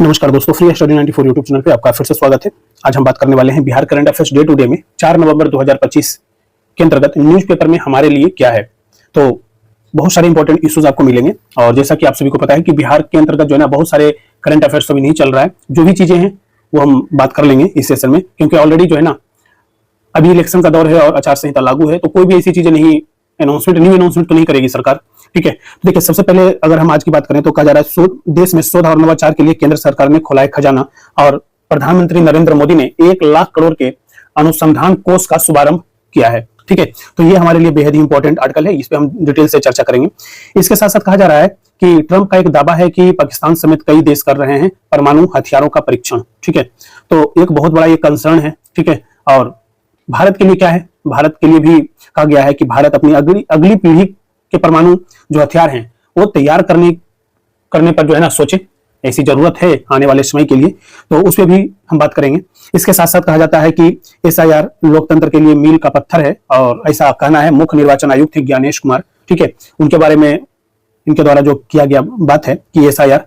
नमस्कार दोस्तों, free study 94 YouTube channel पे आपका फिर से स्वागत है। आज हम बात करने वाले हैं Bihar current affairs day to day में 4 नवंबर 2025 के अंतर्गत न्यूज़पेपर में हमारे लिए क्या है। तो बहुत सारे इंपॉर्टेंट इश्यूज आपको मिलेंगे और जैसा कि आप सभी को पता है कि बिहार के अंतर्गत जो है ना बहुत सारे करंट अफेयर्स अभी नहीं चल रहा है। जो भी चीजें हैं वो हम बात कर लेंगे इस सेशन में, क्योंकि ऑलरेडी जो है ना अभी इलेक्शन का दौर है और आचार संहिता लागू है, तो कोई भी ऐसी चीजें नहीं न्यू अनाउंसमेंट तो नहीं करेगी सरकार। ठीक है, देखिए सबसे पहले अगर हम आज की बात करें तो कहा जा रहा है देश में शोध और नवाचार के लिए केंद्र सरकार ने खोला है खजाना और प्रधानमंत्री नरेंद्र मोदी ने 1 लाख करोड़ के अनुसंधान कोष का शुभारंभ किया है। ठीक है, तो ये हमारे लिए बेहद ही इंपॉर्टेंट आर्टिकल है, इस पे हम डिटेल से चर्चा करेंगे। इसके साथ साथ कहा जा रहा है कि ट्रंप का एक दावा है कि पाकिस्तान समेत कई देश कर रहे हैं परमाणु हथियारों का परीक्षण। ठीक है, तो एक बहुत बड़ा ये कंसर्न है। ठीक है, और भारत के लिए क्या है, भारत के लिए भी कहा गया है कि भारत अपनी अगली पीढ़ी के परमाणु जो हथियार हैं वो तैयार करने पर जो है ना सोचे, ऐसी जरूरत है आने वाले समय के लिए, तो उस पर भी हम बात करेंगे। इसके साथ साथ कहा जाता है कि SIR लोकतंत्र के लिए मील का पत्थर है और ऐसा कहना है मुख्य निर्वाचन आयुक्त थे ज्ञानेश कुमार। ठीक है, उनके बारे में इनके द्वारा जो किया गया बात है कि SIR,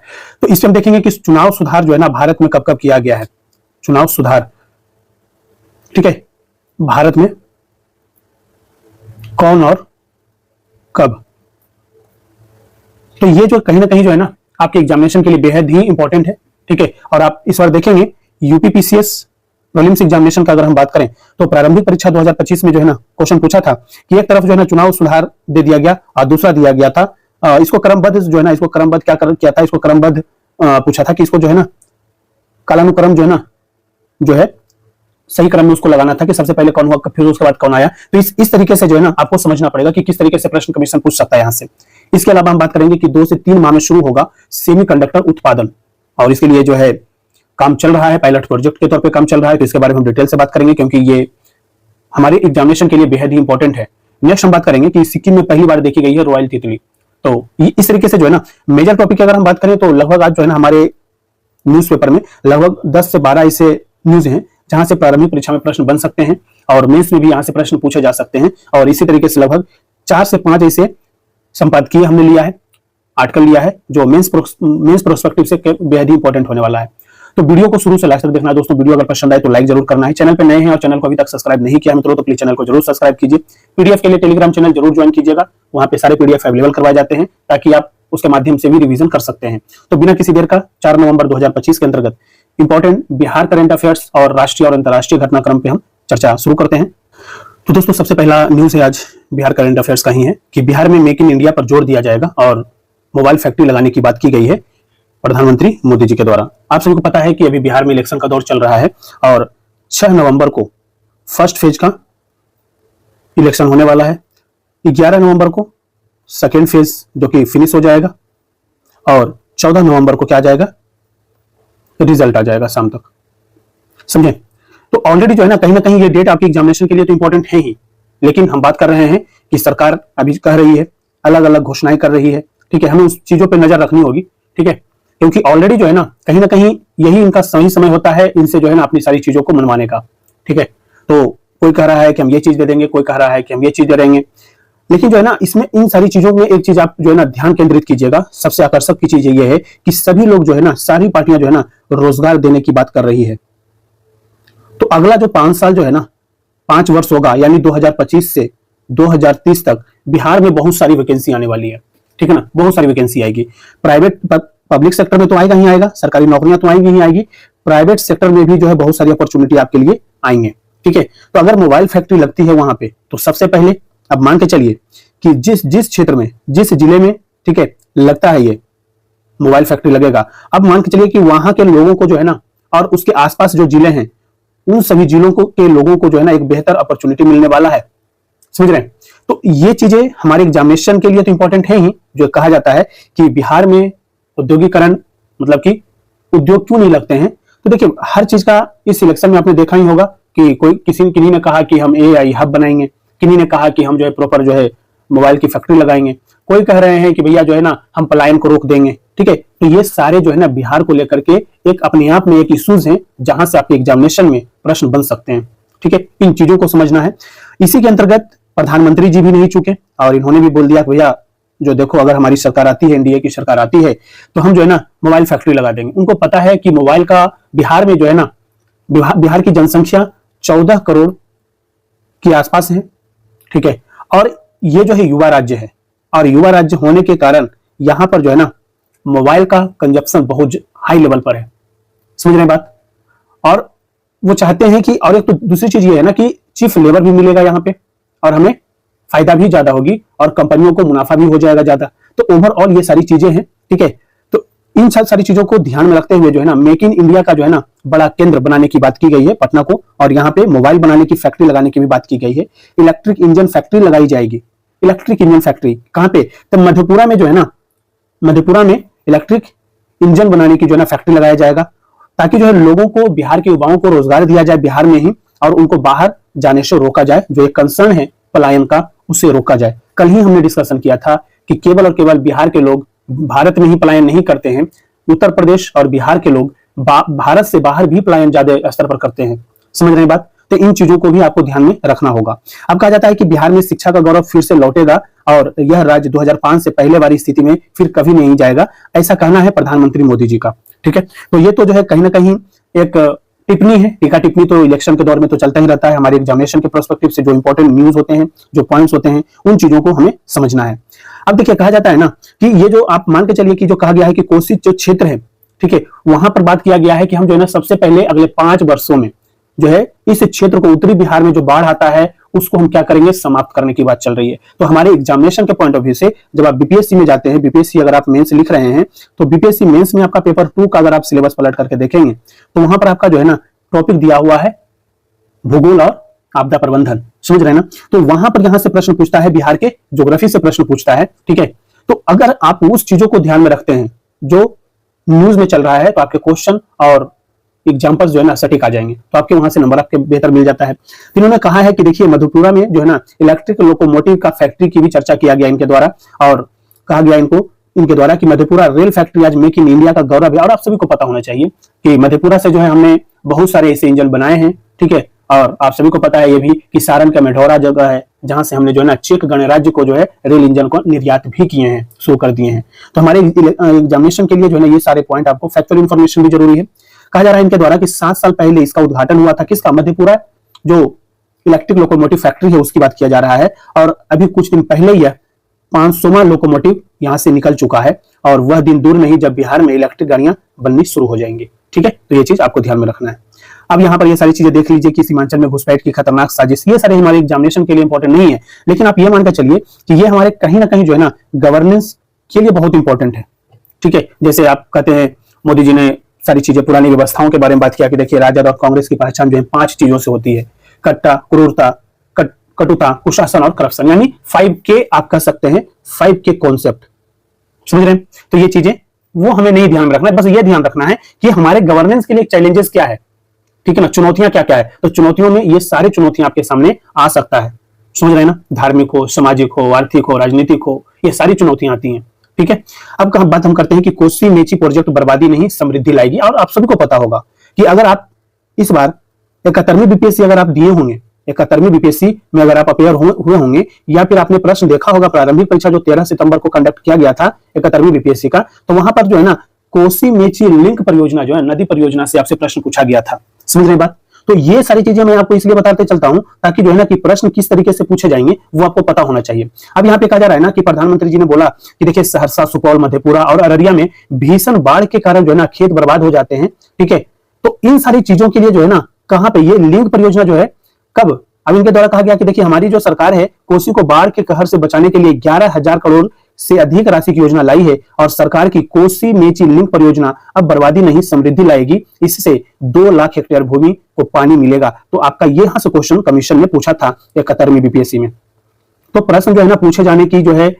तो इसमें हम देखेंगे कि चुनाव सुधार जो है ना भारत में कब कब किया गया है, चुनाव सुधार। ठीक है, भारत में कौन और कब, तो ये जो कहीं ना कहीं जो है ना आपके एग्जामिनेशन के लिए बेहद ही इंपॉर्टेंट है। ठीक है, और आप इस बार देखेंगे UPPCS प्रीलिम्स एग्जामिनेशन का अगर हम बात करें तो प्रारंभिक परीक्षा 2025 में जो है ना क्वेश्चन पूछा था कि एक तरफ जो है ना चुनाव सुधार दे दिया गया और दूसरा दिया गया था इसको क्रमबद्ध जो है ना, इसको क्रमबद्ध क्या किया था, इसको क्रमबद्ध पूछा था कि इसको जो है ना कालानुक्रम जो है ना जो है सही क्रम में उसको लगाना था कि सबसे पहले कौन हुआ फिर उसके बाद कौन आया। तो इस तरीके से जो है ना आपको समझना पड़ेगा कि किस तरीके से प्रश्न कमीशन पूछ सकता है यहां से। इसके अलावा हम बात करेंगे कि 2 से 3 माह में शुरू होगा सेमीकंडक्टर उत्पादन और इसके लिए जो है काम चल रहा है, पायलट प्रोजेक्ट के तौर पे काम चल रहा है। तो इसके बारे में हम डिटेल से बात करेंगे क्योंकि ये हमारे एग्जामिनेशन के लिए बेहद ही इंपॉर्टेंट है। नेक्स्ट हम बात करेंगे कि सिक्किम में पहली बार देखी गई है रॉयल तितली। तो इस तरीके से जो है ना मेजर टॉपिक अगर हम बात करें तो लगभग आज जो है ना हमारे न्यूज़पेपर में लगभग 10 से 12 ऐसे न्यूज हैं जहां से प्रारंभिक परीक्षा में प्रश्न बन सकते हैं और मेंस में भी यहां से प्रश्न पूछे जा सकते हैं। और इसी तरीके से लगभग 4 से 5 ऐसे संपादकीय हमने लिया है, आर्टिकल लिया है जो मेंस प्रोस्पेक्टिव से बेहद ही इंपॉर्टेंट होने वाला है। तो वीडियो को शुरू से लास्ट तक देखना है दोस्तों। वीडियो अगर पसंद आए तो लाइक जरूर करना है। चैनल पे नए हैं और चैनल को अभी तक सब्सक्राइब नहीं किया मित्रों तो प्लीज चैनल को जरूर सब्सक्राइब कीजिए। PDF के लिए टेलीग्राम चैनल जरूर ज्वाइन कीजिएगा, वहां पे सारे PDF अवेलेबल करवाए जाते हैं ताकि आप उसके माध्यम से भी रिवीजन कर सकते हैं। तो बिना किसी देर का 4 नवंबर 2025 के अंतर्गत इंपॉर्टेंट बिहार करंट अफेयर्स और राष्ट्रीय और अंतर्राष्ट्रीय घटनाक्रम पे हम चर्चा शुरू करते हैं। तो दोस्तों सबसे पहला न्यूज है आज बिहार करंट अफेयर्स का ही है कि बिहार में मेक इन इंडिया पर जोर दिया जाएगा और मोबाइल फैक्ट्री लगाने की बात की गई है प्रधानमंत्री मोदी जी के द्वारा। आप सभी को पता है कि अभी बिहार में इलेक्शन का दौर चल रहा है और 6 नवंबर को फर्स्ट फेज का इलेक्शन होने वाला है, 11 नवंबर को सेकेंड फेज जो कि फिनिश हो जाएगा और 14 नवंबर को क्या आ जाएगा, रिजल्ट आ जाएगा शाम तक, समझे। तो ऑलरेडी जो है ना कहीं ये डेट आपकी एग्जामिनेशन के लिए तो इंपॉर्टेंट है ही, लेकिन हम बात कर रहे हैं कि सरकार अभी कह रही है, अलग अलग घोषणाएं कर रही है। ठीक है, हमें उस चीजों पे नजर रखनी होगी। ठीक है, क्योंकि ऑलरेडी जो है ना कहीं यही इनका सही समय होता है इनसे जो है ना अपनी सारी चीजों को मनवाने का। ठीक है, तो कोई कह रहा है कि हम ये चीज दे देंगे, कोई कह रहा है कि हम ये चीज दे देंगे, लेकिन जो है ना इसमें इन सारी चीजों में एक चीज आप जो है ना ध्यान केंद्रित कीजिएगा। सबसे आकर्षक की चीज ये है कि सभी लोग जो है ना, सारी पार्टियां जो है ना रोजगार देने की बात कर रही है। तो अगला जो 5 साल जो है ना 5 वर्ष होगा, यानी 2025 से 2030 तक बिहार में बहुत सारी वैकेंसी आने वाली है। ठीक है ना, बहुत सारी वैकेंसी आएगी। प्राइवेट पब्लिक सेक्टर में तो आएगा ही आएगा, सरकारी नौकरियां तो आएंगी ही आएगी, प्राइवेट सेक्टर में भी जो है बहुत सारी अपॉर्चुनिटी आपके लिए आएंगे। ठीक है, तो अगर मोबाइल फैक्ट्री लगती है वहां पे तो सबसे पहले अब मान के चलिए कि जिस क्षेत्र में, जिस जिले में, ठीक है, लगता है ये मोबाइल फैक्ट्री लगेगा, अब मान के चलिए कि वहां के लोगों को जो है ना और उसके आसपास जो जिले हैं उन सभी जिलों के लोगों को जो है ना एक बेहतर अपॉर्चुनिटी मिलने वाला है, समझ रहे हैं। तो ये चीजें हमारे एग्जामिनेशन के लिए तो इंपॉर्टेंट है ही। जो कहा जाता है कि बिहार में औद्योगिकरण मतलब कि उद्योग क्यों नहीं लगते हैं, तो देखिए हर चीज का इस सिलेक्शन में आपने देखा ही होगा कि किन्हीं ने कहा कि हम AI हब बनाएंगे, किन्हीं ने कहा कि हम जो है प्रॉपर जो है मोबाइल की फैक्ट्री लगाएंगे, कोई कह रहे हैं कि भैया जो है ना हम पलायन को रोक देंगे। ठीक है, तो ये सारे जो है ना बिहार को लेकर के एक अपने आप में एक इश्यूज हैं जहां से आपके एग्जामिनेशन में प्रश्न बन सकते हैं। ठीक है, इन चीजों को समझना है। इसी के अंतर्गत प्रधानमंत्री जी भी नहीं चुके और इन्होंने भी बोल दिया कि भैया जो देखो अगर हमारी सरकार आती है, एनडीए की सरकार आती है, तो हम जो है ना मोबाइल फैक्ट्री लगा देंगे। उनको पता है कि मोबाइल का बिहार में जो है ना, बिहार की जनसंख्या 14 करोड़ के आसपास है, ठीक है। और ये जो है युवा राज्य है, और युवा राज्य होने के कारण यहां पर जो है ना मोबाइल का कंजप्शन बहुत हाई लेवल पर है, समझ रहे हैं बात। और वो चाहते हैं कि, और एक तो दूसरी चीज ये है ना कि चीफ लेबर भी मिलेगा यहाँ पे, और हमें फायदा भी ज्यादा होगी, और कंपनियों को मुनाफा भी हो जाएगा ज्यादा। तो ओवरऑल ये सारी चीजें हैं, ठीक है। तो इन सारी चीजों को ध्यान में रखते हुए जो है ना मेक इन इंडिया का जो है ना बड़ा केंद्र बनाने की बात की गई है पटना को, और यहाँ पे मोबाइल बनाने की फैक्ट्री लगाने की भी बात की गई है। इलेक्ट्रिक इंजन फैक्ट्री लगाई जाएगी। इलेक्ट्रिक इंजन फैक्ट्री कहाँ पे? तो मधेपुरा में जो है ना, मधेपुरा में इलेक्ट्रिक इंजन बनाने की जो है ना फैक्ट्री लगाया जाएगा, ताकि जो है लोगों को, बिहार के युवाओं को रोजगार दिया जाए बिहार में ही, और उनको बाहर जाने से रोका जाए। जो एक कंसर्न है पलायन का, उससे रोका जाए। कल ही हमने डिस्कशन किया था कि केवल और केवल बिहार के लोग भारत में ही पलायन नहीं करते हैं, उत्तर प्रदेश और बिहार के लोग भारत से बाहर भी पलायन ज्यादा स्तर पर करते हैं, समझ रहे हैं बात। तो इन चीजों को भी आपको ध्यान में रखना होगा। अब कहा जाता है कि बिहार में शिक्षा का गौरव फिर से लौटेगा, और यह राज्य 2005 से पहले वाली स्थिति में फिर कभी नहीं जाएगा, ऐसा कहना है प्रधानमंत्री मोदी जी का, ठीक है। तो ये तो जो है कहीं ना कहीं एक टिप्पणी है। टीका टिप्पणी तो इलेक्शन के दौर में तो चलता ही रहता है। हमारे एग्जामिनेशन के पर्सपेक्टिव से जो इंपॉर्टेंट न्यूज होते हैं, जो पॉइंट्स होते हैं, उन चीजों को हमें समझना है। अब देखिए, कहा जाता है ना कि ये जो आप मान के चलिए कि जो कहा गया है कि कोसी जो क्षेत्र है, ठीक है, वहां पर बात किया गया है कि हम जो है ना सबसे पहले अगले 5 वर्षों में जो है इस क्षेत्र को, उत्तरी बिहार में जो बाढ़ आता है उसको हम क्या करेंगे, समाप्त करने की बात चल रही है। तो हमारे एग्जामिनेशन के पॉइंट ऑफ व्यू से जब आप बीपीएससी में जाते हैं, बीपीएससी अगर आप मेंस लिख रहे हैं, तो बीपीएससी मेंस में आपका पेपर 2 का अगर आप सिलेबस पलट करके देखेंगे तो वहां पर आपका जो है ना टॉपिक दिया हुआ है भूगोल और आपदा प्रबंधन, समझ रहे हैं ना। तो वहां पर यहां से प्रश्न पूछता है, बिहार के ज्योग्राफी से प्रश्न पूछता है, ठीक है। तो अगर आप उस चीजों को ध्यान में रखते हैं जो न्यूज में चल रहा है, तो आपके क्वेश्चन और एग्जाम्पल्स जो है ना सटीक आ जाएंगे, तो आपके वहां से नंबर आपके बेहतर मिल जाता है। इन्होंने कहा है कि देखिए मधेपुरा में जो है ना इलेक्ट्रिक लोकोमोटिव का फैक्ट्री की भी चर्चा किया गया इनके द्वारा, और कहा गया इनके द्वारा कि मधेपुरा रेल फैक्ट्री आज मेक इन इंडिया का गौरव है। और आप सभी को पता होना चाहिए कि मधेपुरा से जो है हमने बहुत सारे ऐसे इंजन बनाए हैं, ठीक है। और आप सभी को पता है ये भी कि सारण का मेढौरा जगह है जहां से हमने जो है ना चेक गणराज्य को जो है रेल इंजन को निर्यात भी किए हैं, शुरू कर दिए हैं। तो हमारे एग्जामिनेशन के लिए जो है ना ये सारे पॉइंट आपको फैक्चुअल इन्फॉर्मेशन भी जरूरी है। कहा जा रहा है इनके द्वारा कि 7 साल पहले इसका उद्घाटन हुआ था, किसका? मधेपुरा जो इलेक्ट्रिक लोकोमोटिव फैक्ट्री है उसकी बात किया जा रहा है। और अभी कुछ दिन पहले ही 500वां लोकोमोटिव यहां से निकल चुका है, और वह दिन दूर नहीं जब बिहार में इलेक्ट्रिक गाड़ियां बननी शुरू हो जाएंगी, ठीक है। तो ये चीज आपको ध्यान में रखना है। अब यहाँ पर ये सारी चीजें देख लीजिए कि सीमांचल में घुसपैठ की खतरनाक साजिश, ये सारे हमारे एग्जामिनेशन के लिए इंपॉर्टेंट नहीं है, लेकिन आप ये मानकर चलिए कि ये हमारे कहीं ना कहीं जो है ना गवर्नेंस के लिए बहुत इंपॉर्टेंट है, ठीक है। जैसे आप कहते हैं मोदी जी ने सारी चीजें, पुरानी व्यवस्थाओं के बारे में बात किया कि देखिए राजद और कांग्रेस की पहचान जो है 5 चीजों से होती है: कट्टा, क्रूरता, कटुता, कुशासन और करप्शन, यानी 5K आप कह सकते हैं, 5K कॉन्सेप्ट, समझ रहे हैं। तो ये चीजें वो हमें नहीं ध्यान में रखना है, बस ये ध्यान रखना है कि हमारे गवर्नेंस के लिए चैलेंजेस क्या है, ठीक है ना, चुनौतियां क्या क्या है। तो चुनौतियों में ये सारी चुनौतियां आपके सामने आ सकता है, समझ रहे हैं ना, धार्मिक हो, सामाजिक हो, आर्थिक हो, राजनीतिक हो, ये सारी चुनौतियां आती हैं, ठीक है। अब बात हम करते हैं कि कोसी मेची प्रोजेक्ट बर्बादी नहीं समृद्धि लाएगी। और आप सभी को पता होगा कि अगर आप इस बार 71वीं बीपीएससी अगर आप दिए होंगे, 71वीं बीपीएससी में अगर आप अपेयर हुए होंगे, या फिर आपने प्रश्न देखा होगा प्रारंभिक परीक्षा जो 13 सितंबर को कंडक्ट किया गया था 71वीं बीपीएससी का, तो वहां पर जो है ना कोसी मेची लिंक परियोजना जो है नदी परियोजना से आपसे प्रश्न पूछा गया था, समझ रहे बात। तो ये सारी चीजें मैं आपको इसलिए बताते चलता हूं ताकि जो है ना कि प्रश्न किस तरीके से पूछे जाएंगे वो आपको पता होना चाहिए। अब यहाँ पे कहा जा रहा है ना कि प्रधानमंत्री जी ने बोला कि देखिए सहरसा, सुपौल, मधेपुरा और अररिया में भीषण बाढ़ के कारण जो है ना खेत बर्बाद हो जाते हैं, ठीक है। तो इन सारी चीजों के लिए जो है ना कहां पे ये लिंक परियोजना जो है कब, अब इनके द्वारा कहा गया कि देखिए हमारी जो सरकार है कोसी को बाढ़ के कहर से बचाने के लिए 11,000 करोड़ से अधिक राशि की योजना लाई है, और सरकार की कोसी मेची लिंक परियोजना अब बर्बादी नहीं समृद्धि लाएगी। इससे 2 लाख हेक्टेयर भूमि को पानी मिलेगा। तो आपका यहां से क्वेश्चन कमीशन ने पूछा था 71वीं बीपीएससी में। तो प्रश्न जो है ना पूछे जाने की जो है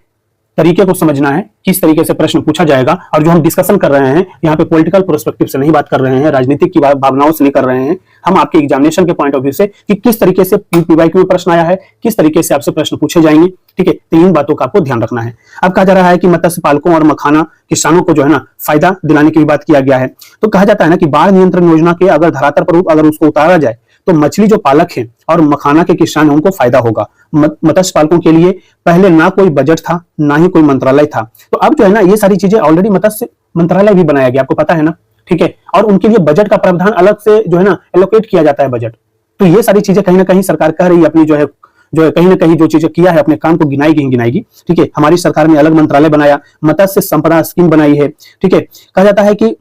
तरीके को समझना है, किस तरीके से प्रश्न पूछा जाएगा। और जो हम डिस्कशन कर रहे हैं यहाँ पे पॉलिटिकल पर्सपेक्टिव से नहीं बात कर रहे हैं, राजनीतिक की भावनाओं से नहीं कर रहे हैं, हम आपके एग्जामिनेशन के पॉइंट ऑफ व्यू से कि किस तरीके से पीवाईक्यू में प्रश्न आया है, किस तरीके से आपसे प्रश्न पूछे जाएंगे, ठीक है। तो इन बातों का आपको ध्यान रखना है। अब कहा जा रहा है कि मत्स्य पालकों और मखाना किसानों को जो है ना फायदा दिलाने की भी बात किया गया है। तो कहा जाता है ना कि बाढ़ नियंत्रण योजना के अगर धरातल पर अगर उसको उतारा जाए तो मछली जो पालक है और मखाना के किसान हैं उनको फायदा होगा। मत्स्य पालकों के लिए पहले ना कोई बजट था, ना ही कोई मंत्रालय था, तो अब जो है ना ये सारी चीजें ऑलरेडी मत्स्य मंत्रालय भी बनाया गया, आपको पता है ना, ठीक है। और उनके लिए बजट का प्रावधान अलग से जो है ना एलोकेट किया जाता है बजट। तो ये सारी चीजें कहीं ना कहीं सरकार कह रही है अपनी जो है कहीं ना कहीं जो चीजें किया है अपने काम को गिनाएगी, ठीक है। हमारी सरकार ने अलग मंत्रालय बनाया, मत्स्य संपदा स्कीम बनाई है, ठीक है। कहा जाता है कि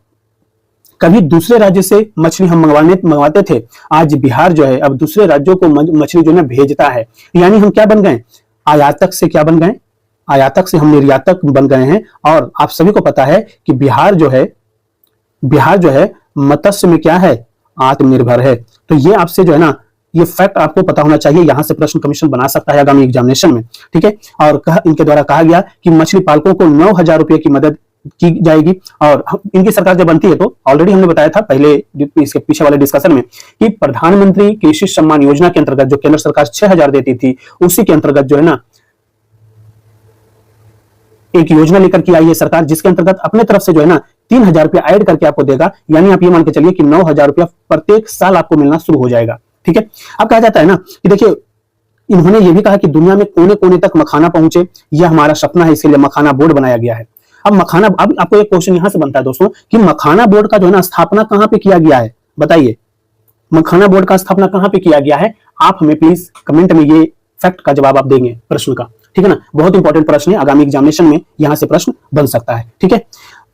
कभी दूसरे राज्य से मछली हम मंगवाते थे, आज बिहार जो है अब दूसरे राज्यों को मछली जो है भेजता है। यानी हम क्या बन गए, आयातक से क्या बन गए, आयातक से हम निर्यातक बन गए हैं। और आप सभी को पता है कि बिहार जो है मत्स्य में क्या है, आत्मनिर्भर है। तो ये आपसे जो है ना ये फैक्ट आपको पता होना चाहिए, यहां से प्रश्न कमीशन बना सकता है आगामी एग्जामिनेशन में, ठीक है। और इनके द्वारा कहा गया कि मछली पालकों को 9,000 रुपए की मदद की जाएगी। और इनकी सरकार जब बनती है तो ऑलरेडी हमने बताया था पहले इसके पीछे वाले डिस्कशन में कि प्रधानमंत्री कृषि सम्मान योजना के अंतर्गत जो केंद्र सरकार 6,000 देती थी, उसी के अंतर्गत जो है ना एक योजना लेकर के आई है सरकार, जिसके अंतर्गत अपने तरफ से जो है ना 3,000 रुपया ऐड करके आपको देगा। यानी आप ये मान के चलिए कि 9,000 रुपया प्रत्येक साल आपको मिलना शुरू हो जाएगा, ठीक है। अब कहा जाता है ना कि देखिए इन्होंने ये भी कहा कि दुनिया में कोने कोने तक मखाना पहुंचे, यह हमारा सपना है, इसलिए मखाना बोर्ड बनाया गया है। अब आपको एक क्वेश्चन यहां से बनता है दोस्तों कि मखाना बोर्ड का जो है ना स्थापना कहां पे किया गया है, बताइए मखाना बोर्ड का स्थापना कहां पे किया गया है। आप हमें प्लीज कमेंट में ये फैक्ट का जवाब आप देंगे प्रश्न का, ठीक है ना। बहुत इंपॉर्टेंट प्रश्न है, आगामी एग्जामिनेशन में यहां से प्रश्न बन सकता है, ठीक है।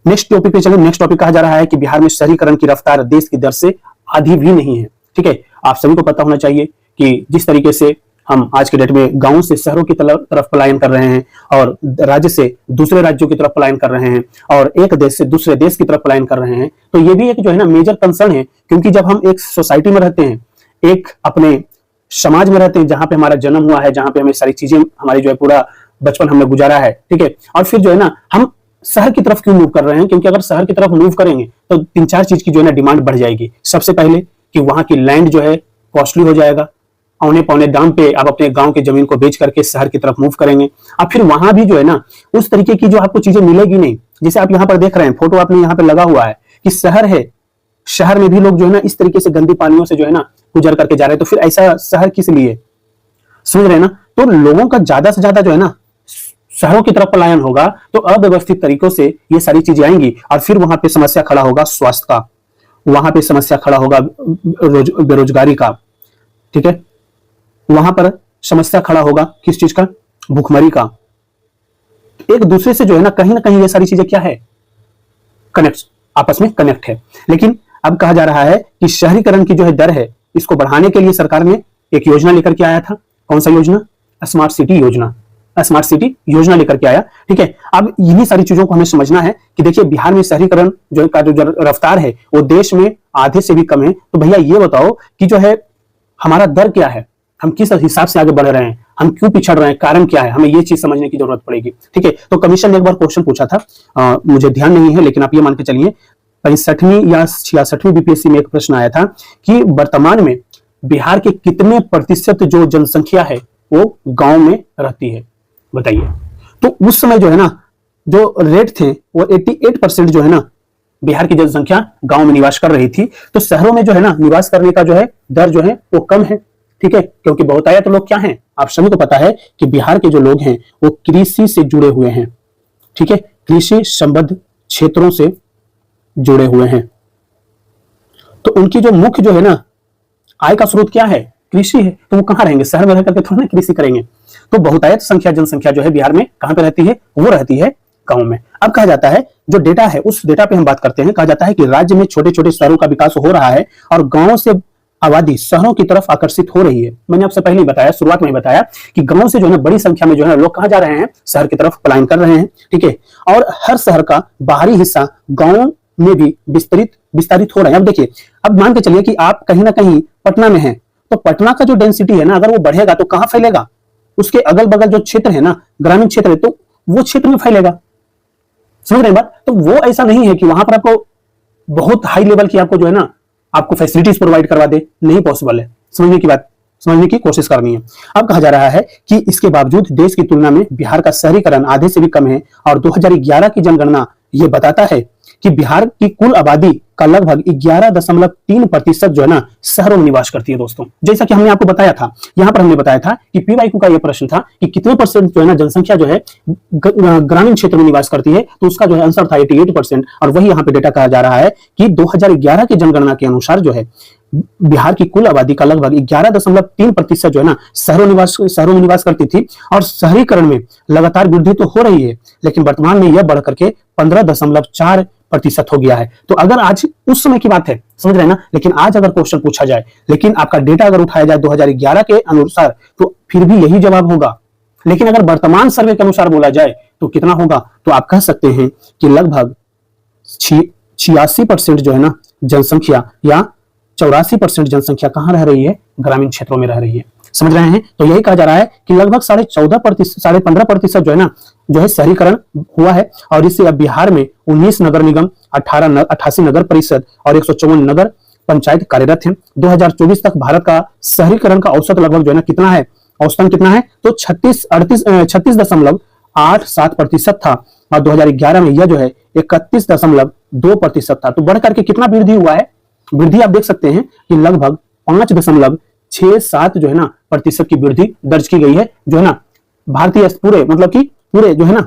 नेक्स्ट टॉपिक पे चलिए। नेक्स्ट टॉपिक कहा जा रहा है कि बिहार में शहरीकरण की रफ्तार देश की दर से आधी भी नहीं है, ठीक है। आप सभी को पता होना चाहिए कि जिस तरीके से हम आज के डेट में गांव से शहरों की तरफ पलायन कर रहे हैं और राज्य से दूसरे राज्यों की तरफ पलायन कर रहे हैं और एक देश से दूसरे देश की तरफ पलायन कर रहे हैं, तो ये भी एक जो है ना मेजर कंसर्न है। क्योंकि जब हम एक सोसाइटी में रहते हैं, एक अपने समाज में रहते हैं जहां पे हमारा जन्म हुआ है, जहां पे हमें सारी चीजें हमारी जो है पूरा बचपन हमने गुजारा है, ठीक है। और फिर जो है ना हम शहर की तरफ क्यों मूव कर रहे हैं, क्योंकि अगर शहर की तरफ मूव करेंगे तो 3-4 चीज की जो है ना डिमांड बढ़ जाएगी। सबसे पहले कि वहां की लैंड जो है कॉस्टली हो जाएगा, औने पौने दाम पे आप अपने गांव की जमीन को बेच करके शहर की तरफ मूव करेंगे। अब फिर वहां भी जो है ना उस तरीके की जो आपको चीजें मिलेगी नहीं। जैसे आप यहाँ पर देख रहे हैं, फोटो आपने यहाँ पे लगा हुआ है कि शहर है, शहर में भी लोग जो है ना इस तरीके से गंदी पानियों से जो है ना गुजर करके जा रहे हैं। तो फिर ऐसा शहर किस लिए, समझ रहे हैं ना। तो लोगों का ज्यादा से ज्यादा जो है ना शहरों की तरफ पलायन होगा, तो अव्यवस्थित तरीकों से ये सारी चीजें आएंगी और फिर वहां पे समस्या खड़ा होगा स्वास्थ्य का, वहां पे समस्या खड़ा होगा बेरोजगारी का, ठीक है। वहां पर समस्या खड़ा होगा किस चीज का, भूखमरी का। एक दूसरे से जो है ना कहीं ये सारी चीजें क्या है, कनेक्ट, आपस में कनेक्ट है। लेकिन अब कहा जा रहा है कि शहरीकरण की जो है दर है, इसको बढ़ाने के लिए सरकार ने एक योजना लेकर के आया था। कौन सा योजना, स्मार्ट सिटी योजना, स्मार्ट सिटी योजना लेकर के आया, ठीक है। अब इन्हीं सारी चीजों को हमें समझना है कि देखिए बिहार में शहरीकरण जो रफ्तार है वो देश में आधे से भी कम है। तो भैया ये बताओ कि जो है हमारा दर क्या है, हम किस हिसाब से आगे बढ़ रहे हैं, हम क्यों पिछड़ रहे हैं, कारण क्या है, हमें ये चीज समझने की जरूरत पड़ेगी, ठीक है। तो कमीशन ने एक बार क्वेश्चन पूछा था, मुझे ध्यान नहीं है, लेकिन आप ये मान के चलिए 65वीं या 66वीं बीपीएससी में एक प्रश्न आया था कि वर्तमान में बिहार के कितने प्रतिशत जो जनसंख्या है वो गांव में रहती है, बताइए। तो उस समय जो है ना जो रेट थे वो 88% जो है ना बिहार की जनसंख्या गांव में निवास कर रही थी। तो शहरों में जो है ना निवास करने का जो है दर जो है वो कम है, ठीक है। क्योंकि बहुतायत लोग क्या हैं, आप सभी को पता है कि बिहार के जो लोग हैं वो कृषि से जुड़े हुए हैं, ठीक है, कृषि संबद्ध क्षेत्रों से जुड़े हुए हैं। तो उनकी जो मुख्य जो है ना आय का स्रोत क्या है, कृषि है। तो वो कहां रहेंगे, शहर में रह करके थोड़ा ना कृषि करेंगे। तो बहुतायत जनसंख्या जो है बिहार में कहां पे रहती है, वो रहती है गांव में। अब कहा जाता है जो डेटा है उस डेटा पे हम बात करते हैं। कहा जाता है कि राज्य में छोटे छोटे शहरों का विकास हो रहा है और गांवों से आबादी शहरों की तरफ आकर्षित हो रही है। मैंने आपसे पहले ही बताया, शुरुआत में ही बताया कि गांव से जो है बड़ी संख्या में जो है लोग कहां जा रहे हैं, शहर की तरफ पलायन कर रहे हैं, ठीक है। और हर शहर का बाहरी हिस्सा गांव में भी विस्तारित हो रहे हैं। अब देखिए, अब मान के चलिए कि आप कहीं ना कहीं पटना में हैं, तो पटना का जो डेंसिटी है ना अगर वो बढ़ेगा तो कहां फैलेगा, उसके अगल बगल जो क्षेत्र है ना ग्रामीण क्षेत्र है तो वो क्षेत्र में फैलेगा, समझ रहे हैं बात। तो वो ऐसा नहीं है कि वहां पर आपको बहुत हाई लेवल की आपको जो है ना आपको फैसिलिटीज प्रोवाइड करवा दे, नहीं पॉसिबल है। समझने की बात, समझने की कोशिश करनी है। अब कहा जा रहा है कि इसके बावजूद देश की तुलना में बिहार का शहरीकरण आधे से भी कम है और 2011 की जनगणना यह बताता है कि बिहार की कुल आबादी का लगभग 11.3% जो है ना शहरों में निवास करती है दोस्तों। जैसा कि हमने आपको बताया था, यहां पर हमने बताया था कि पीवाईक्यू का यह प्रश्न था कि कितने परसेंट जो है ना जनसंख्या जो है ग्रामीण क्षेत्र में निवास करती है, तो उसका जो है आंसर था 88%। और वही यहाँ पे डेटा कहा जा रहा है कि 2011 की जनगणना के अनुसार जो है बिहार की कुल आबादी का लगभग 11.3% जो है ना शहरों में निवास करती थी। और शहरीकरण में लगातार वृद्धि तो हो रही है, लेकिन वर्तमान में यह बढ़ करके 15.4% हो गया है। तो अगर आज उस समय की बात है, समझ रहे हैं ना, लेकिन आज अगर क्वेश्चन पूछा जाए, लेकिन आपका डेटा अगर उठाया जाए 2011 के अनुसार, तो फिर भी यही जवाब होगा। लेकिन अगर वर्तमान सर्वे के अनुसार बोला जाए तो कितना होगा, तो आप कह सकते हैं कि लगभग 86% जो है ना जनसंख्या या 84% जनसंख्या कहां रह रही है, ग्रामीण क्षेत्रों में रह रही है। समझ रहे हैं। तो यही कहा जा रहा है कि लगभग 15.5% जो है ना, जो है शहरीकरण हुआ है। और इससे अब बिहार में 19 नगर निगम, 88 नगर परिषद और 154 नगर पंचायत कार्यरत हैं। 2024 तक भारत का शहरीकरण का औसत लगभग जो है ना कितना है, औसतन कितना है, तो 36.87% था। और 2011 में यह जो है 31.2% था। तो बढ़ करके कितना वृद्धि हुआ है, वृद्धि आप देख सकते हैं कि लगभग 5.67 जो है ना प्रतिशत की वृद्धि दर्ज की गई है, जो है ना भारतीय पूरे मतलब कि पूरे जो है ना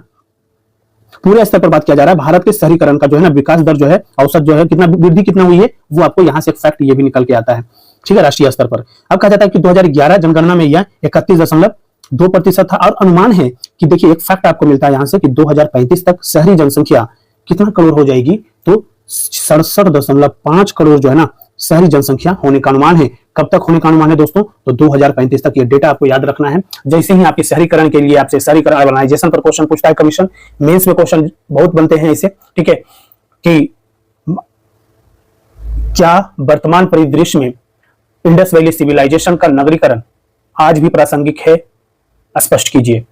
पूरे स्तर पर बात किया जा रहा है। भारत के शहरीकरण का जो है ना विकास दर जो है, औसत जो है कितना वृद्धि कितना हुई है, वो आपको यहां से एक फैक्ट ये भी निकल के आता है, ठीक है, राष्ट्रीय स्तर पर। अब कहा जाता है कि 2011 जनगणना में यह 31.2% था। और अनुमान है कि देखिए एक फैक्ट आपको मिलता है यहां से कि 2035 तक शहरी जनसंख्या कितना करोड़ हो जाएगी, तो 67.5 करोड़ जो है ना शहरी जनसंख्या होने का अनुमान है। कब तक होने का अनुमान है दोस्तों, तो 2035 तक। ये डेटा आपको याद रखना है। जैसे ही आपके शहरीकरण के लिए आपसे शहरीकरण अर्बनाइजेशन पर क्वेश्चन पूछता है कमीशन, मेंस में क्वेश्चन बहुत बनते हैं इसे, ठीक है, कि क्या वर्तमान परिदृश्य में इंडस वैली सिविलाइजेशन का नगरीकरण आज भी प्रासंगिक है, स्पष्ट कीजिए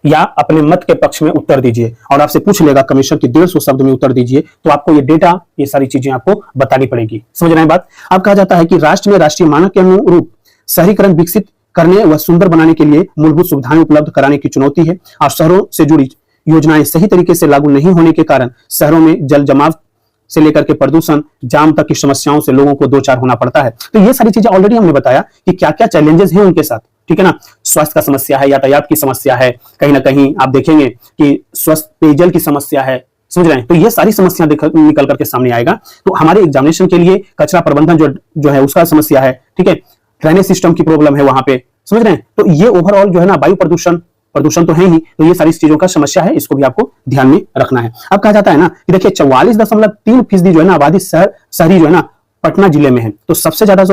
या अपने मत के पक्ष में उत्तर दीजिए। और आपसे पूछ लेगा कमीशन की 150 शब्द में उत्तर दीजिए, तो आपको ये डेटा, ये सारी चीजें आपको बतानी पड़ेगी। समझ रहे हैं बात। अब कहा जाता है कि राष्ट्र में राष्ट्रीय मानक के अनुरूप शहरीकरण विकसित करने व सुंदर बनाने के लिए मूलभूत सुविधाएं उपलब्ध कराने की चुनौती है। और शहरों से जुड़ी योजनाएं सही तरीके से लागू नहीं होने के कारण शहरों में जल जमाव से लेकर के प्रदूषण, जाम तक की समस्याओं से लोगों को दो चार होना पड़ता है। तो ये सारी चीजें ऑलरेडी हमने बताया कि क्या क्या चैलेंजेस हैं उनके साथ, ठीक है ना। स्वास्थ्य का समस्या है, यातायात की समस्या है, कहीं ना कहीं आप देखेंगे कि स्वस्थ पेयजल की समस्या है, समझ रहे हैं। तो ये सारी समस्या निकल करके सामने आएगा। तो हमारे एग्जामिनेशन के लिए कचरा प्रबंधन जो है उसका समस्या है, ठीक है, ड्रेनेज सिस्टम की प्रॉब्लम है वहां पे, समझ रहे हैं। तो ये ओवरऑल जो है ना वायु प्रदूषण तो है ही, तो ये सारी चीजों का समस्या है, इसको भी आपको ध्यान में रखना है। अब कहा जाता है ना कि देखिए 44.3% जो है ना आबादी शहरी जो है ना पटना जिले में है। तो सबसे ज्यादा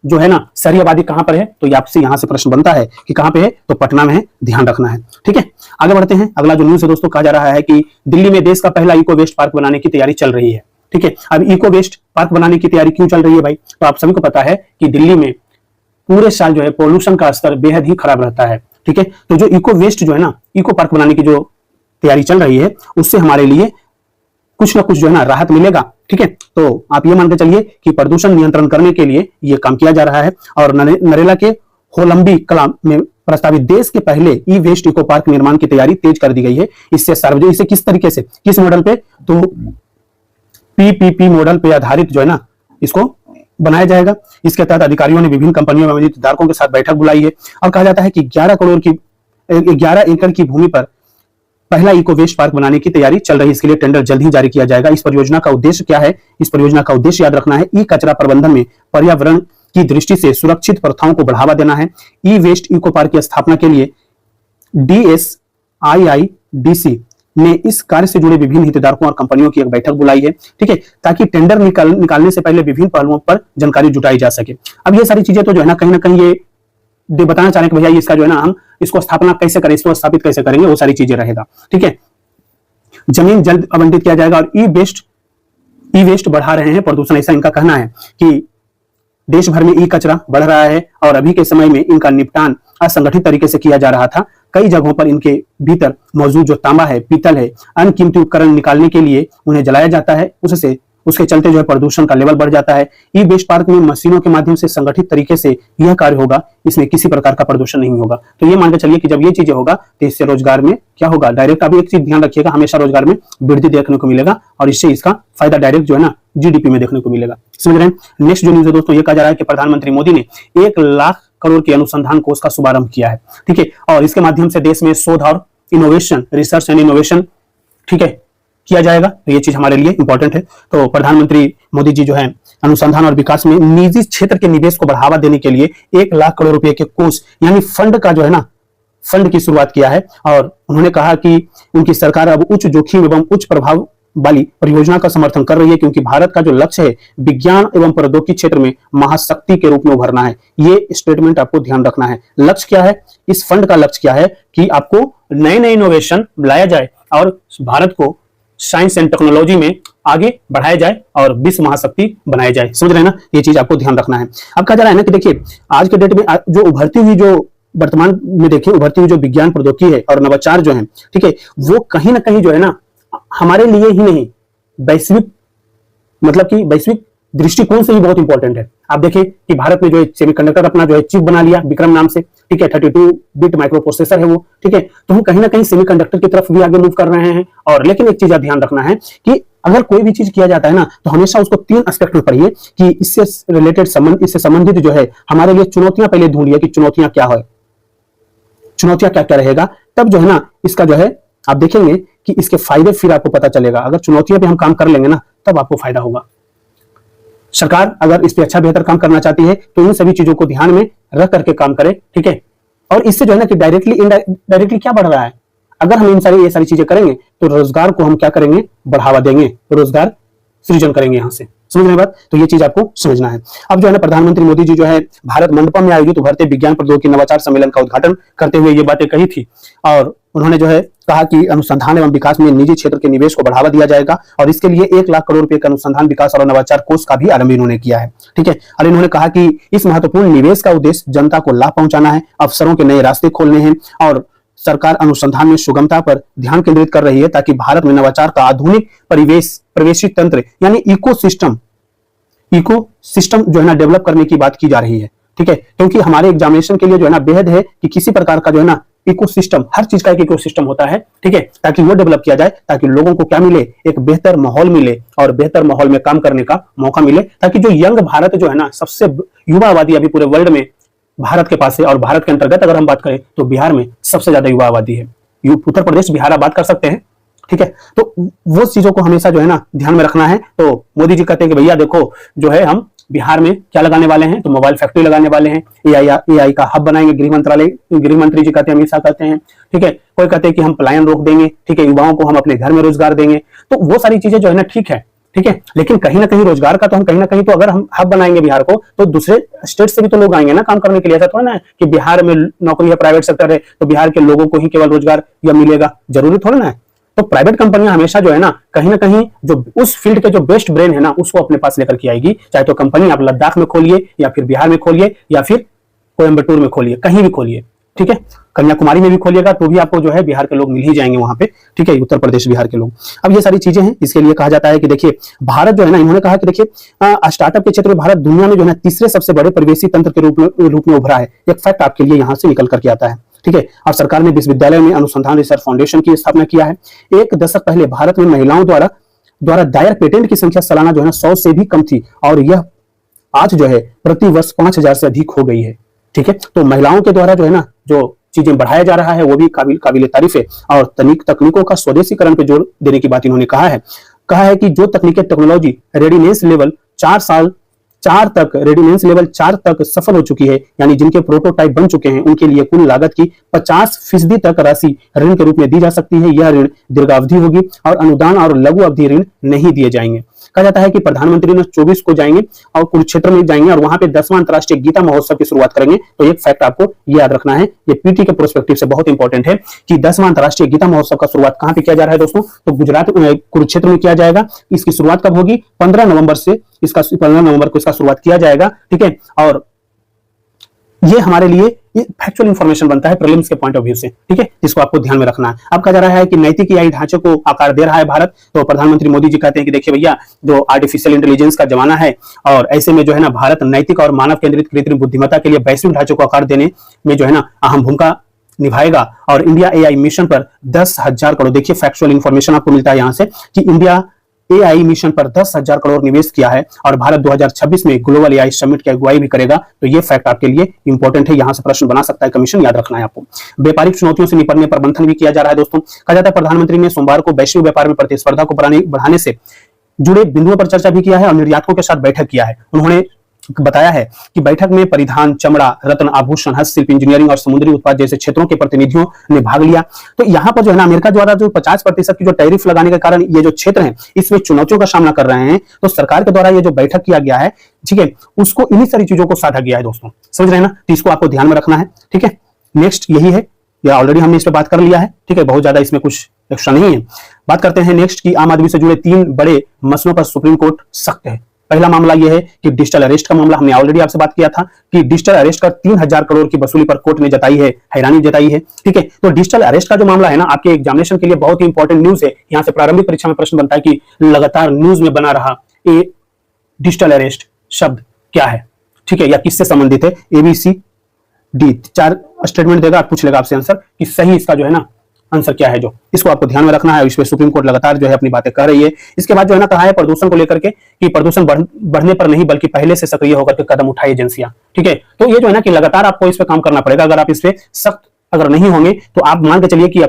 जो है ना शहरी आबादी कहां पर है, तो ये आपसे यहां से प्रश्न बनता है कि कहां पे है, तो पटना में है, ध्यान रखना है, ठीक है। आगे बढ़ते हैं। अगला जो न्यूज है दोस्तों, कहा जा रहा है कि दिल्ली में देश का पहला इको वेस्ट पार्क बनाने की तैयारी चल रही है, ठीक है। अब इको वेस्ट पार्क बनाने की तैयारी क्यों चल रही है भाई, तो आप सभी को पता है कि दिल्ली में पूरे साल जो है पोल्यूशन का स्तर बेहद ही खराब रहता है, ठीक है। तो जो इको वेस्ट जो है ना, इको पार्क बनाने की जो तैयारी चल रही है, उससे हमारे लिए कुछ ना कुछ जो है ना राहत मिलेगा, ठीक है। तो आप ये मान के चलिए कि प्रदूषण नियंत्रण करने के लिए ये काम किया जा रहा है। और नरेला के होलंबी कला में प्रस्तावित देश के पहले ई वेस्ट इको पार्क निर्माण की तैयारी तेज कर दी गई है। इससे सार्वजनिक, इसे किस तरीके से, किस मॉडल पे, तो पीपीपी मॉडल पे आधारित जो है ना इसको बनाया जाएगा। इसके तहत अधिकारियों ने विभिन्न कंपनियों में हितधारकों के साथ बैठक बुलाई है। और कहा जाता है कि 11 एकड़ की भूमि पर पहला इको वेस्ट पार्क बनाने की तैयारी चल रही है। इसके लिए टेंडर जल्द ही जारी किया जाएगा। इस परियोजना का उद्देश्य क्या है, इस परियोजना का उद्देश्य याद रखना है, ई कचरा प्रबंधन में पर्यावरण की दृष्टि से सुरक्षित प्रथाओं को बढ़ावा देना है। ई वेस्ट इको पार्क की स्थापना के लिए DSIIDC ने इस कार्य से जुड़े विभिन्न हितधारकों और कंपनियों की एक बैठक बुलाई है, ठीक है, ताकि टेंडर निकालने से पहले विभिन्न पहलुओं पर जानकारी जुटाई जा सके। अब ये सारी चीजें तो जो है ना कहीं ना कहीं ये बताना चाह रहे हैं कि भैया इसका जो है ना हम इसको स्थापना कैसे करें, इसको स्थापित कैसे करेंगे, वो सारी चीजें रहेगा, ठीक है। जमीन जल्द आवंटित किया जाएगा। और ई वेस्ट बढ़ा रहे हैं प्रदूषण, ऐसा इनका कहना है कि देश भर में ई कचरा बढ़ रहा है और अभी के समय में इनका निपटान असंगठित तरीके से किया जा रहा था। कई जगहों पर इनके भीतर मौजूद जो तांबा है, पीतल है, अन्य कीमती उपकरण निकालने के लिए उन्हें जलाया जाता है, उससे उसके चलते जो है प्रदूषण का लेवल बढ़ जाता है। ई वेस्ट पार्क में मशीनों के माध्यम से संगठित तरीके से यह कार्य होगा, इसमें किसी प्रकार का प्रदूषण नहीं होगा। तो ये मान के चलिए कि जब ये चीजें होगा तो इससे रोजगार में क्या होगा, डायरेक्ट। अभी एक चीज ध्यान रखिएगा, हमेशा रोजगार में वृद्धि देखने को मिलेगा और इससे इसका फायदा डायरेक्ट जो है ना जीडीपी में देखने को मिलेगा। समझ रहे हैं। नेक्स्ट जो न्यूज है दोस्तों, ये कहा जा रहा है कि प्रधानमंत्री मोदी ने 1 लाख करोड़ के अनुसंधान कोष का शुभारंभ किया है। ठीक है, और इसके माध्यम से देश में शोध और इनोवेशन, रिसर्च एंड इनोवेशन, ठीक है, किया जाएगा। तो ये चीज हमारे लिए इंपॉर्टेंट है। तो प्रधानमंत्री मोदी जी जो है अनुसंधान और विकास में निजी क्षेत्र के निवेश को बढ़ावा देने के लिए 1 लाख करोड़ रुपए के कोष यानी फंड का जो है ना, फंड की शुरुआत किया है। और उन्होंने कहा कि उनकी सरकार अब उच्च जोखिम एवं उच्च प्रभाव वाली परियोजना का समर्थन कर रही है, क्योंकि भारत का जो लक्ष्य है विज्ञान एवं प्रौद्योगिकी क्षेत्र में महाशक्ति के रूप में उभरना है। ये स्टेटमेंट आपको ध्यान रखना है। लक्ष्य क्या है, इस फंड का लक्ष्य क्या है कि आपको नए नए इनोवेशन लाया जाए और भारत को साइंस एंड टेक्नोलॉजी में आगे बढ़ाया जाए और विश्व महाशक्ति बनाया जाए। समझ रहे हैं ना, ये चीज आपको ध्यान रखना है। अब कहा जा रहा है ना कि देखिए आज के डेट में जो उभरती हुई, जो वर्तमान में देखिए उभरती हुई जो विज्ञान प्रौद्योगिकी है और नवाचार जो है, ठीक है, वो कहीं ना कहीं जो है ना हमारे लिए ही नहीं, वैश्विक, मतलब कि वैश्विक दृष्टिकोण से ही बहुत इंपॉर्टेंट है। आप देखिए कि भारत में जो है सेमीकंडक्टर अपना जो है चिप बना लिया विक्रम नाम से, ठीक है, 32 बिट माइक्रो प्रोसेसर है वो, ठीक है। तो हम कहीं ना कहीं सेमीकंडक्टर की तरफ भी आगे मूव कर रहे हैं। और लेकिन एक चीज आप ध्यान रखना है कि अगर कोई भी चीज किया जाता है ना तो हमेशा उसको 3 एस्पेक्ट में पढ़िए कि इससे रिलेटेड इससे संबंधित जो है हमारे लिए चुनौतियां पहले ढूंढिए कि चुनौतियां क्या है, चुनौतियां क्या क्या रहेगा, तब जो है ना इसका जो है आप देखेंगे कि इसके फायदे फिर आपको पता चलेगा। अगर चुनौतियों पे हम काम कर लेंगे ना तब आपको फायदा होगा। सरकार अगर इस पे अच्छा बेहतर काम करना चाहती है तो इन सभी चीजों को ध्यान में रख करके काम करे, ठीक है। और इससे जो है ना कि डायरेक्टली इनडायरेक्टली क्या बढ़ रहा है, अगर हम ये सारी चीजें करेंगे तो रोजगार को हम क्या करेंगे, बढ़ावा देंगे, रोजगार सृजन करेंगे यहां से। समझ रहे बात, तो ये चीज आपको समझना है। अब जो है ना प्रधानमंत्री मोदी जी जो है भारत मंडपम में आयोजित उभरते विज्ञान प्रौद्योगिकी नवाचार सम्मेलन का उद्घाटन करते हुए ये बातें कही थी। और उन्होंने जो है कहा कि अनुसंधान एवं विकास में निजी क्षेत्र के निवेश को बढ़ावा दिया जाएगा और इसके लिए 1 लाख करोड़ रुपए का अनुसंधान विकास और नवाचार कोष का भी आरंभ इन्होंने किया है, ठीक है। और इन्होंने कहा कि इस महत्वपूर्ण निवेश का उद्देश्य जनता को लाभ पहुंचाना है, अवसरों के नए रास्ते खोलने हैं और सरकार अनुसंधान में सुगमता पर ध्यान केंद्रित कर रही है ताकि भारत में नवाचार का आधुनिक प्रवेशी तंत्र यानी इकोसिस्टम जो है ना डेवलप करने की बात की जा रही है, ठीक है। क्योंकि हमारे एग्जामिनेशन के लिए जो है ना बेहद है कि किसी प्रकार का जो है ना इकोसिस्टम, हर चीज का एक इकोसिस्टम होता है, ठीक है, ताकि वो डेवलप किया जाए, ताकि लोगों को क्या मिले, एक बेहतर माहौल मिले और बेहतर माहौल में काम करने का मौका मिले, ताकि जो यंग भारत जो है ना सबसे युवा आबादी अभी पूरे वर्ल्ड में भारत के पास है। और भारत के अंतर्गत अगर हम बात करें तो बिहार में सबसे ज्यादा युवा आबादी है। उत्तर प्रदेश बिहार आप बात कर सकते हैं, ठीक है। तो वो चीजों को हमेशा जो है ना ध्यान में रखना है। तो मोदी जी कहते हैं कि भैया देखो जो है हम बिहार में क्या लगाने वाले हैं, तो मोबाइल फैक्ट्री लगाने वाले हैं, एआई का हब बनाएंगे। गृह मंत्री जी कहते हैं, हमेशा कहते हैं, ठीक है। कोई कहते हैं कि हम पलायन रोक देंगे, ठीक है, युवाओं को हम अपने घर में रोजगार देंगे। तो वो सारी चीजें जो है ना ठीक है, ठीक है, लेकिन कहीं ना कहीं रोजगार का तो हम कहीं ना कहीं तो अगर हम हब बनाएंगे बिहार को तो दूसरे स्टेट से भी तो लोग आएंगे ना काम करने के लिए। ऐसा थोड़ा ना कि बिहार में नौकरी है, प्राइवेट सेक्टर है तो बिहार के लोगों को ही केवल रोजगार या मिलेगा, जरूरी थोड़ा ना है। तो प्राइवेट कंपनियां हमेशा जो है ना कहीं जो उस फील्ड के जो बेस्ट ब्रेन है ना उसको अपने पास लेकर के आएगी। चाहे तो कंपनी आप लद्दाख में खोलिए या फिर बिहार में खोलिए या फिर कोयम्बटूर में खोलिए, कहीं भी खोलिए, ठीक है। कन्याकुमारी में भी खोलिएगा तो भी आपको जो है बिहार के लोग मिल ही जाएंगे वहां पे, ठीक है, उत्तर प्रदेश बिहार के लोग। अब ये सारी चीजें हैं, इसके लिए कहा जाता है कि देखिए भारत जो है ना, इन्होंने कहा कि देखिए स्टार्टअप के क्षेत्र में भारत दुनिया में जो है तीसरे सबसे बड़े परिवेशी तंत्र के रूप में उभरा है। एक फैक्ट आपके लिए यहां से निकल करके आता है, ठीक है। और सरकार ने विश्वविद्यालय में अनुसंधान रिसर्च फाउंडेशन की स्थापना किया है। 1 दशक पहले भारत में महिलाओं द्वारा दायर पेटेंट की संख्या सालाना जो है ना 100 से भी कम थी और यह आज जो है प्रति वर्ष 5000 से अधिक हो गई है, ठीक है। तो महिलाओं के द्वारा जो है ना जो चीजें बढ़ाया जा रहा है वो भी काबिल तारीफ है। और तकनीकों का स्वदेशीकरण पे जोर देने की बात इन्होंने कहा है कि जो तकनीकें टेक्नोलॉजी रेडीनेस लेवल 4 तक सफल हो चुकी है, यानी जिनके प्रोटोटाइप बन चुके हैं, उनके लिए कुल लागत की 50% तक राशि ऋण के रूप में दी जा सकती है। यह ऋण दीर्घावधि होगी और अनुदान और लघु अवधि ऋण नहीं दिए जाएंगे। कहा जाता है कि प्रधानमंत्री ने 24 को जाएंगे और कुरुक्षेत्र में जाएंगे और वहां पे 10वां अंतर्राष्ट्रीय गीता महोत्सव की शुरुआत करेंगे। तो एक फैक्ट आपको याद रखना है, ये पीटी के प्रोस्पेक्टिव से बहुत इंपॉर्टेंट है कि 10वां अंतर्राष्ट्रीय गीता महोत्सव का शुरुआत कहां पे किया जा रहा है दोस्तों, तो गुजरात कुरुक्षेत्र में किया जाएगा। इसकी शुरुआत कब होगी, 15 नवंबर को इसका शुरुआत किया जाएगा, ठीक है। और ये हमारे लिए फैक्चुअल इंफॉर्मेशन बनता है प्रीलिम्स के पॉइंट ऑफ व्यू से, ठीक है, जिसको आपको ध्यान में रखना है। अब कहा जा रहा है कि नैतिक एआई ढांचे को आकार दे रहा है भारत। तो प्रधानमंत्री मोदी जी कहते हैं कि देखिए भैया, जो आर्टिफिशियल इंटेलिजेंस का जमाना है और ऐसे में जो है ना भारत नैतिक और मानव केंद्रित कृत्रिम बुद्धिमत्ता के लिए वैश्विक ढांचे को आकार देने में जो है ना अहम भूमिका निभाएगा। और इंडिया एआई मिशन पर 10,000 करोड़, देखिए फैक्चुअल इंफॉर्मेशन आपको मिलता है यहां से कि इंडिया एआई मिशन पर 10,000 करोड़ निवेश किया है और भारत 2026 में ग्लोबल एआई समिट की अगुवाई भी करेगा। तो ये फैक्ट आपके लिए इंपॉर्टेंट है, यहां से प्रश्न बना सकता है कमीशन, याद रखना है आपको। व्यापारिक चुनौतियों से निपटने पर मंथन भी किया जा रहा है दोस्तों। कहा जाता है प्रधानमंत्री ने सोमवार को वैश्विक व्यापार में प्रतिस्पर्धा को बढ़ाने से जुड़े बिंदुओं पर चर्चा भी किया है और निर्यातकों के साथ बैठक किया है। उन्होंने बताया है कि बैठक में परिधान, चमड़ा, रत्न, आभूषण, हस्तशिल्प, इंजीनियरिंग और समुद्री उत्पाद जैसे क्षेत्रों के प्रतिनिधियों ने भाग लिया। तो यहाँ पर जो है ना अमेरिका द्वारा जो 50% की जो टैरिफ लगाने के कारण ये जो क्षेत्र है इसमें चुनौतियों का सामना कर रहे हैं, तो सरकार के द्वारा ये जो बैठक किया गया है, ठीक है, उसको इन्हीं सारी चीजों को साधा गया है दोस्तों, समझ रहे हैं ना। तो इसको आपको ध्यान में रखना है, ठीक है। नेक्स्ट यही है, या ऑलरेडी हमने इस पर बात कर लिया है, ठीक है, बहुत ज्यादा इसमें कुछ एक्स्ट्रा नहीं है। बात करते हैं नेक्स्ट की आम आदमी से जुड़े 3 बड़े मसलों पर सुप्रीम कोर्ट सख्त है। पहला मामला यह है कि डिजिटल अरेस्ट का मामला, हमने ऑलरेडी आपसे बात किया था कि डिजिटल अरेस्ट का 3,000 करोड़ की वसूली पर कोर्ट ने जताई है हैरानी जताई है, ठीक है। तो डिजिटल अरेस्ट का जो मामला है ना आपके एग्जामिनेशन के लिए बहुत ही इंपॉर्टेंट न्यूज है। यहां से प्रारंभिक परीक्षा में प्रश्न बनता है कि लगातार न्यूज में बना रहा ये डिजिटल अरेस्ट शब्द क्या है, ठीक है, या किससे संबंधित है। ABCD 4 स्टेटमेंट देगा, पूछ लेगा आपसे आंसर कि सही इसका जो है ना आंसर क्या है, जो इसको आपको ध्यान में रखना है। इस पे सुप्रीम कोर्ट लगातार जो है अपनी बातें कर रही है। इसके बाद जो है ना कहा है प्रदूषण को लेकर के कि प्रदूषण बढ़ने पर नहीं बल्कि पहले से सक्रिय होकर के कदम उठाई एजेंसियां, ठीक है। तो ये जो है ना कि लगातार आपको इस पे काम करना पड़ेगा। अगर आप इस पे सख्त अगर नहीं होंगे तो आप मान के चलिए कि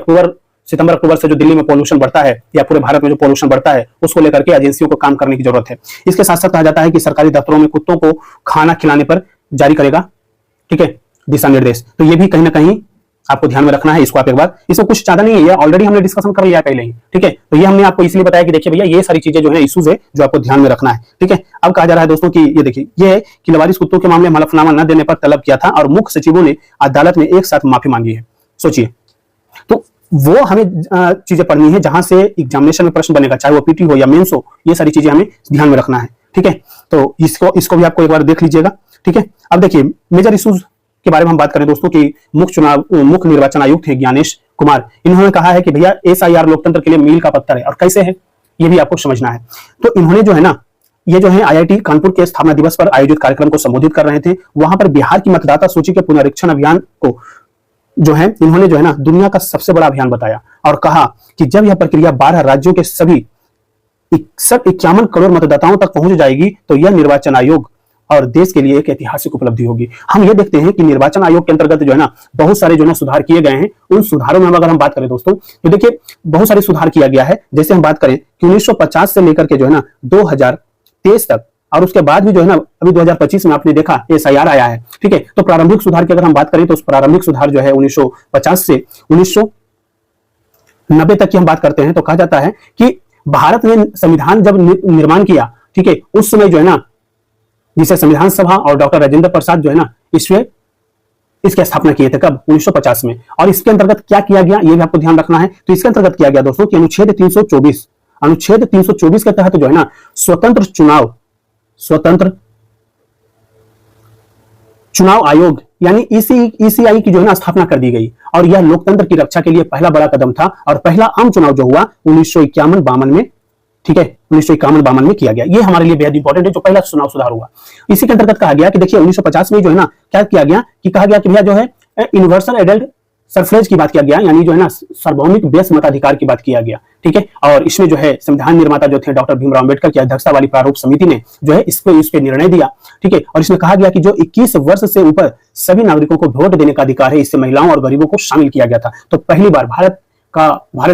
सितंबर अक्टूबर से जो दिल्ली में पोल्यूशन बढ़ता है या पूरे भारत में जो पोल्यूशन बढ़ता है उसको लेकर के एजेंसियों को काम करने की जरूरत है। इसके साथ साथ कहा जाता है कि सरकारी दफ्तरों में कुत्तों को खाना खिलाने पर जारी करेगा, ठीक है, दिशा निर्देश। तो ये भी कहीं ना कहीं आपको ध्यान में रखना है। इसको आप एक बार, इसको कुछ ज्यादा नहीं है, ऑलरेडी हमने डिस्कशन कर लिया है पहले ही, ठीक है। तो ये हमने आपको इसलिए बताया कि देखिए भैया ये सारी चीजें जो है इश्यूज है जो आपको ध्यान में रखना है, ठीक है। अब कहा जा रहा है दोस्तों कि ये देखिए ये है कि लवारिस कुत्तों के मामले में हलफनामा न देने पर तलब किया था और मुख्य सचिवों ने अदालत में एक साथ माफी मांगी है। सोचिए, तो वो हमें चीजें पढ़नी है जहां से एग्जामिनेशन में प्रश्न बनेगा, चाहे वो पीटी हो या मेंस हो, ये सारी चीजें हमें ध्यान में रखना है, ठीक है। तो इसको भी आपको एक बार देख लीजिएगा, ठीक है। अब देखिए मेजर इश्यूज के बारे में हम बात करें दोस्तों कि मुख्य निर्वाचन आयुक्त है ज्ञानेश कुमार, इन्होंने कहा है कि भैया SIR लोकतंत्र के लिए मील का पत्थर है। और कैसे है ये भी आपको समझना है। तो इन्होंने जो है ना ये जो है IIT कानपुर के स्थापना दिवस पर आयोजित कार्यक्रम को संबोधित कर रहे थे। वहां पर बिहार की मतदाता सूची के पुनरीक्षण अभियान को जो है इन्होंने जो है ना दुनिया का सबसे बड़ा अभियान बताया और कहा कि जब यह प्रक्रिया 12 राज्यों के सभी 51 करोड़ मतदाताओं तक पहुंच जाएगी तो यह निर्वाचन आयोग और देश के लिए एक ऐतिहासिक उपलब्धि होगी। हम ये देखते हैं कि निर्वाचन आयोग के अंतर्गत जो है ना बहुत सारे जो है सुधार किए गए हैं। उन सुधारों में अगर हम बात करें दोस्तों तो देखिए बहुत सारे सुधार किया गया है। जैसे हम बात करें कि 1950 से लेकर के जो है ना 2023 तक और उसके बाद भी जो है ना अभी 2025 में आपने देखा SIR आया है, ठीक है। तो प्रारंभिक सुधार की अगर हम बात करें तो उस प्रारंभिक सुधार जो है 1950 से 1990 तक की हम बात करते हैं तो कहा जाता है कि भारत ने संविधान जब निर्माण किया, ठीक है, उस समय जो है ना जिसे संविधान सभा और डॉक्टर राजेंद्र प्रसाद जो है ना इसकी स्थापना किए थे कब 1950 में। और इसके अंतर्गत क्या किया गया ये भी आपको ध्यान रखना है। तो इसके अंतर्गत किया गया दोस्तों कि अनुच्छेद 324 के तहत जो है ना स्वतंत्र चुनाव आयोग यानी ECI की जो है ना स्थापना कर दी गई और यह लोकतंत्र की रक्षा के लिए पहला बड़ा कदम था और पहला आम चुनाव जो हुआ 1951-52 में, ठीक है, 1951-52 में किया गया। ये हमारे लिए बेहद इंपॉर्टेंट है जो पहला चुनाव सुधार हुआ। इसी के अंतर्गत कहा गया कि देखिए 1950 में जो है ना क्या किया गया कि कहा गया कि भैया जो है यूनिवर्सल एडल्ट सफरेज की बात किया गया, यानी जो है ना सार्वभौमिक बेस मताधिकार की बात किया गया, ठीक है। और इसमें जो है संविधान निर्माता जो थे डॉक्टर भीमराव अम्बेडकर की अध्यक्षता वाली प्रारूप समिति ने जो है इस पे निर्णय दिया, ठीक है। और इसमें कहा गया कि जो 21 वर्ष से ऊपर सभी नागरिकों को वोट देने का अधिकार है, इससे महिलाओं और गरीबों को शामिल किया गया था। तो पहली बार भारत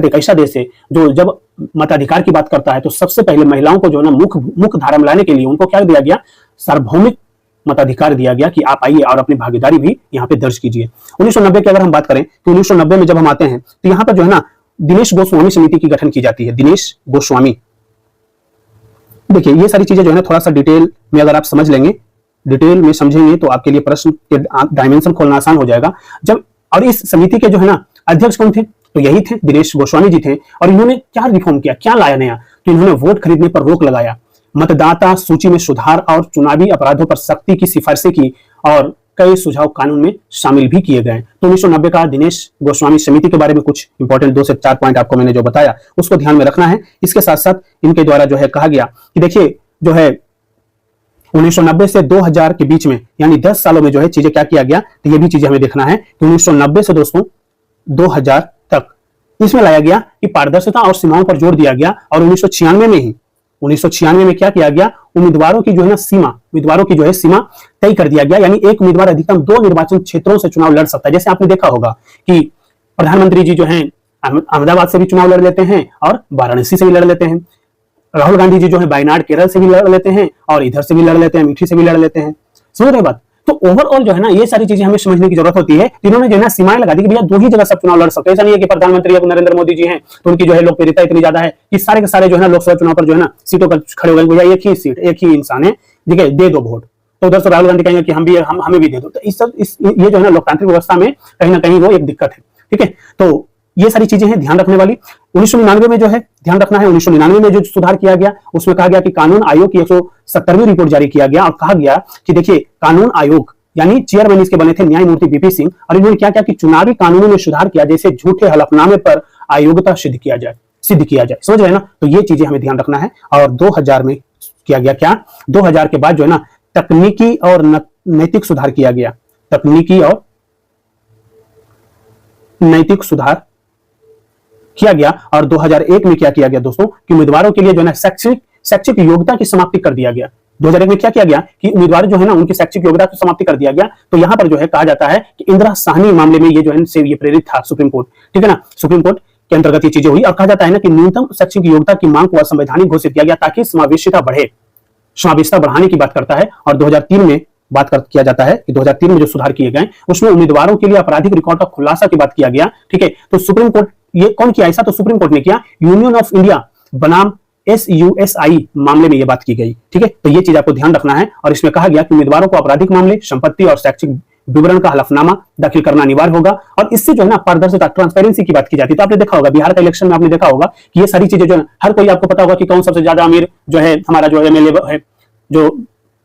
एक ऐसा देश है जो जब मताधिकार की बात करता है तो सबसे पहले महिलाओं को जो है ना मुख्य धारा में लाने के लिए उनको क्या दिया गया, सार्वभौमिक मताधिकार दिया गया कि आप आइए और अपनी भागीदारी भी यहाँ पे दर्ज कीजिए। 1990 की अगर हम बात करें तो 1990 में जब हम आते हैं तो यहाँ पर जो है ना दिनेश गोस्वामी समिति की गठन की जाती है। दिनेश गोस्वामी, देखिए ये सारी चीजें जो है ना थोड़ा सा डिटेल में अगर आप समझ लेंगे, डिटेल में समझेंगे तो आपके लिए प्रश्न के डायमेंशन खोलना आसान हो जाएगा। जब और इस समिति के जो है ना अध्यक्ष कौन थे, तो यही थे दिनेश गोस्वामी जी थे। और इन्होंने क्या रिफॉर्म किया, क्या लाया नया, तो इन्होंने वोट खरीदने पर रोक लगाया, मतदाता सूची में सुधार और चुनावी अपराधों पर सख्ती की सिफारिशें की और कई सुझाव कानून में शामिल भी किए गए। तो 1990 का दिनेश गोस्वामी समिति के बारे में कुछ इंपॉर्टेंट 2 से 4 पॉइंट आपको मैंने जो बताया उसको ध्यान में रखना है। इसके साथ साथ इनके द्वारा जो है कहा गया कि देखिए जो है 1990 से 2000 के बीच में यानी 10 सालों में जो है चीजें क्या किया गया, तो ये भी चीजें हमें देखना है कि 1990 से दोस्तों 2000 तक इसमें लाया गया कि पारदर्शिता और सीमाओं पर जोर दिया गया। और 1996 में क्या किया गया, उम्मीदवारों की जो है ना सीमा तय कर दिया गया, यानी एक उम्मीदवार अधिकतम 2 निर्वाचन क्षेत्रों से चुनाव लड़ सकता है। जैसे आपने देखा होगा कि प्रधानमंत्री जी जो है अहमदाबाद से भी चुनाव लड़ लेते हैं और वाराणसी से भी लड़ लेते हैं। राहुल गांधी जी जो है वायनाड केरल से भी लड़ लेते हैं और इधर से भी लड़ लेते हैं, अमेठी से भी लड़ लेते हैं। समझ रहे बात? तो ओवरऑल जो है ना ये सारी चीजें हमें समझने की जरूरत होती है। इन्होंने जो है ना सीमाएं लगा दी कि भैया 2 ही जगह सब चुनाव लड़ सकते हैं। ऐसा नहीं है कि प्रधानमंत्री अब नरेंद्र मोदी जी हैं तो उनकी जो है लोकप्रियता इतनी ज्यादा है कि सारे के सारे जो है ना लोकसभा चुनाव पर जो है ना सीटों पर खड़े हो गए, भैया एक ही सीट एक ही इंसान है, ठीक है, दे दो वोट। तो उधर से राहुल गांधी कहेंगे कि हमें भी दे दो। तो ये जो है ना लोकतांत्रिक व्यवस्था में कहीं ना कहीं वो एक दिक्कत है। ठीक है, तो ये सारी चीजें हैं ध्यान रखने वाली। 1999 में जो है ध्यान रखना है, 1999 में जो सुधार किया गया उसमें कहा गया कि कानून आयोग की 170वीं रिपोर्ट जारी किया गया और कहा गया कि देखिए कानून आयोग यानी चेयरमैन इसके बने थे न्यायमूर्ति बीपी सिंह, और इन्होंने क्या किया कि चुनावी कानूनों में सुधार किया, जैसे झूठे हलफनामे पर अयोग्यता सिद्ध किया जाए। समझ रहे हैं ना? तो ये चीजें हमें ध्यान रखना है। और 2000 में किया गया क्या, 2000 के बाद जो है ना तकनीकी और नैतिक सुधार किया गया। तकनीकी और नैतिक सुधार किया गया। और 2001 में क्या किया गया दोस्तों कि उम्मीदवारों के लिए जो है ना शैक्षिक योग्यता की समाप्ति कर दिया गया। 2001 में क्या किया गया कि उम्मीदवार जो है ना उनकी शैक्षिक योग्यता की समाप्ति कर दिया गया। तो यहां पर जो है कहा जाता है कि इंदिरा साहनी मामले में ये जो है से ये प्रेरित था सुप्रीम कोर्ट, ठीक है ना, सुप्रीम कोर्ट के अंतर्गत ये चीजें हुई। और कहा जाता है ना कि न्यूनतम शैक्षिक योग्यता की मांग को असंवैधानिक घोषित किया गया ताकि समावेशिता बढ़े, समावेशिता बढ़ाने की बात करता है। और 2003 में किया जाता है कि 2003 में जो सुधार किए गए उसमें उम्मीदवारों के लिए आपराधिक रिकॉर्ड का खुलासा की बात किया गया। ठीक है, तो सुप्रीम कोर्ट ये कौन किया ऐसा, तो सुप्रीम कोर्ट ने किया। यूनियन ऑफ इंडिया बनाम SUSI मामले में यह बात की गई। ठीक है, तो ये चीज आपको ध्यान रखना है। और इसमें कहा गया कि उम्मीदवारों को आपराधिक मामले, संपत्ति और शैक्षिक विवरण का हलफनामा दाखिल करना अनिवार्य होगा। और इससे जो है ना पारदर्शिता, ट्रांसपेरेंसी की बात की जाती है। तो आपने देखा होगा बिहार का इलेक्शन में आपने देखा होगा कि ये सारी चीजें जो है हर कोई आपको पता होगा कि कौन सबसे ज्यादा अमीर जो है हमारा जो MLA है, जो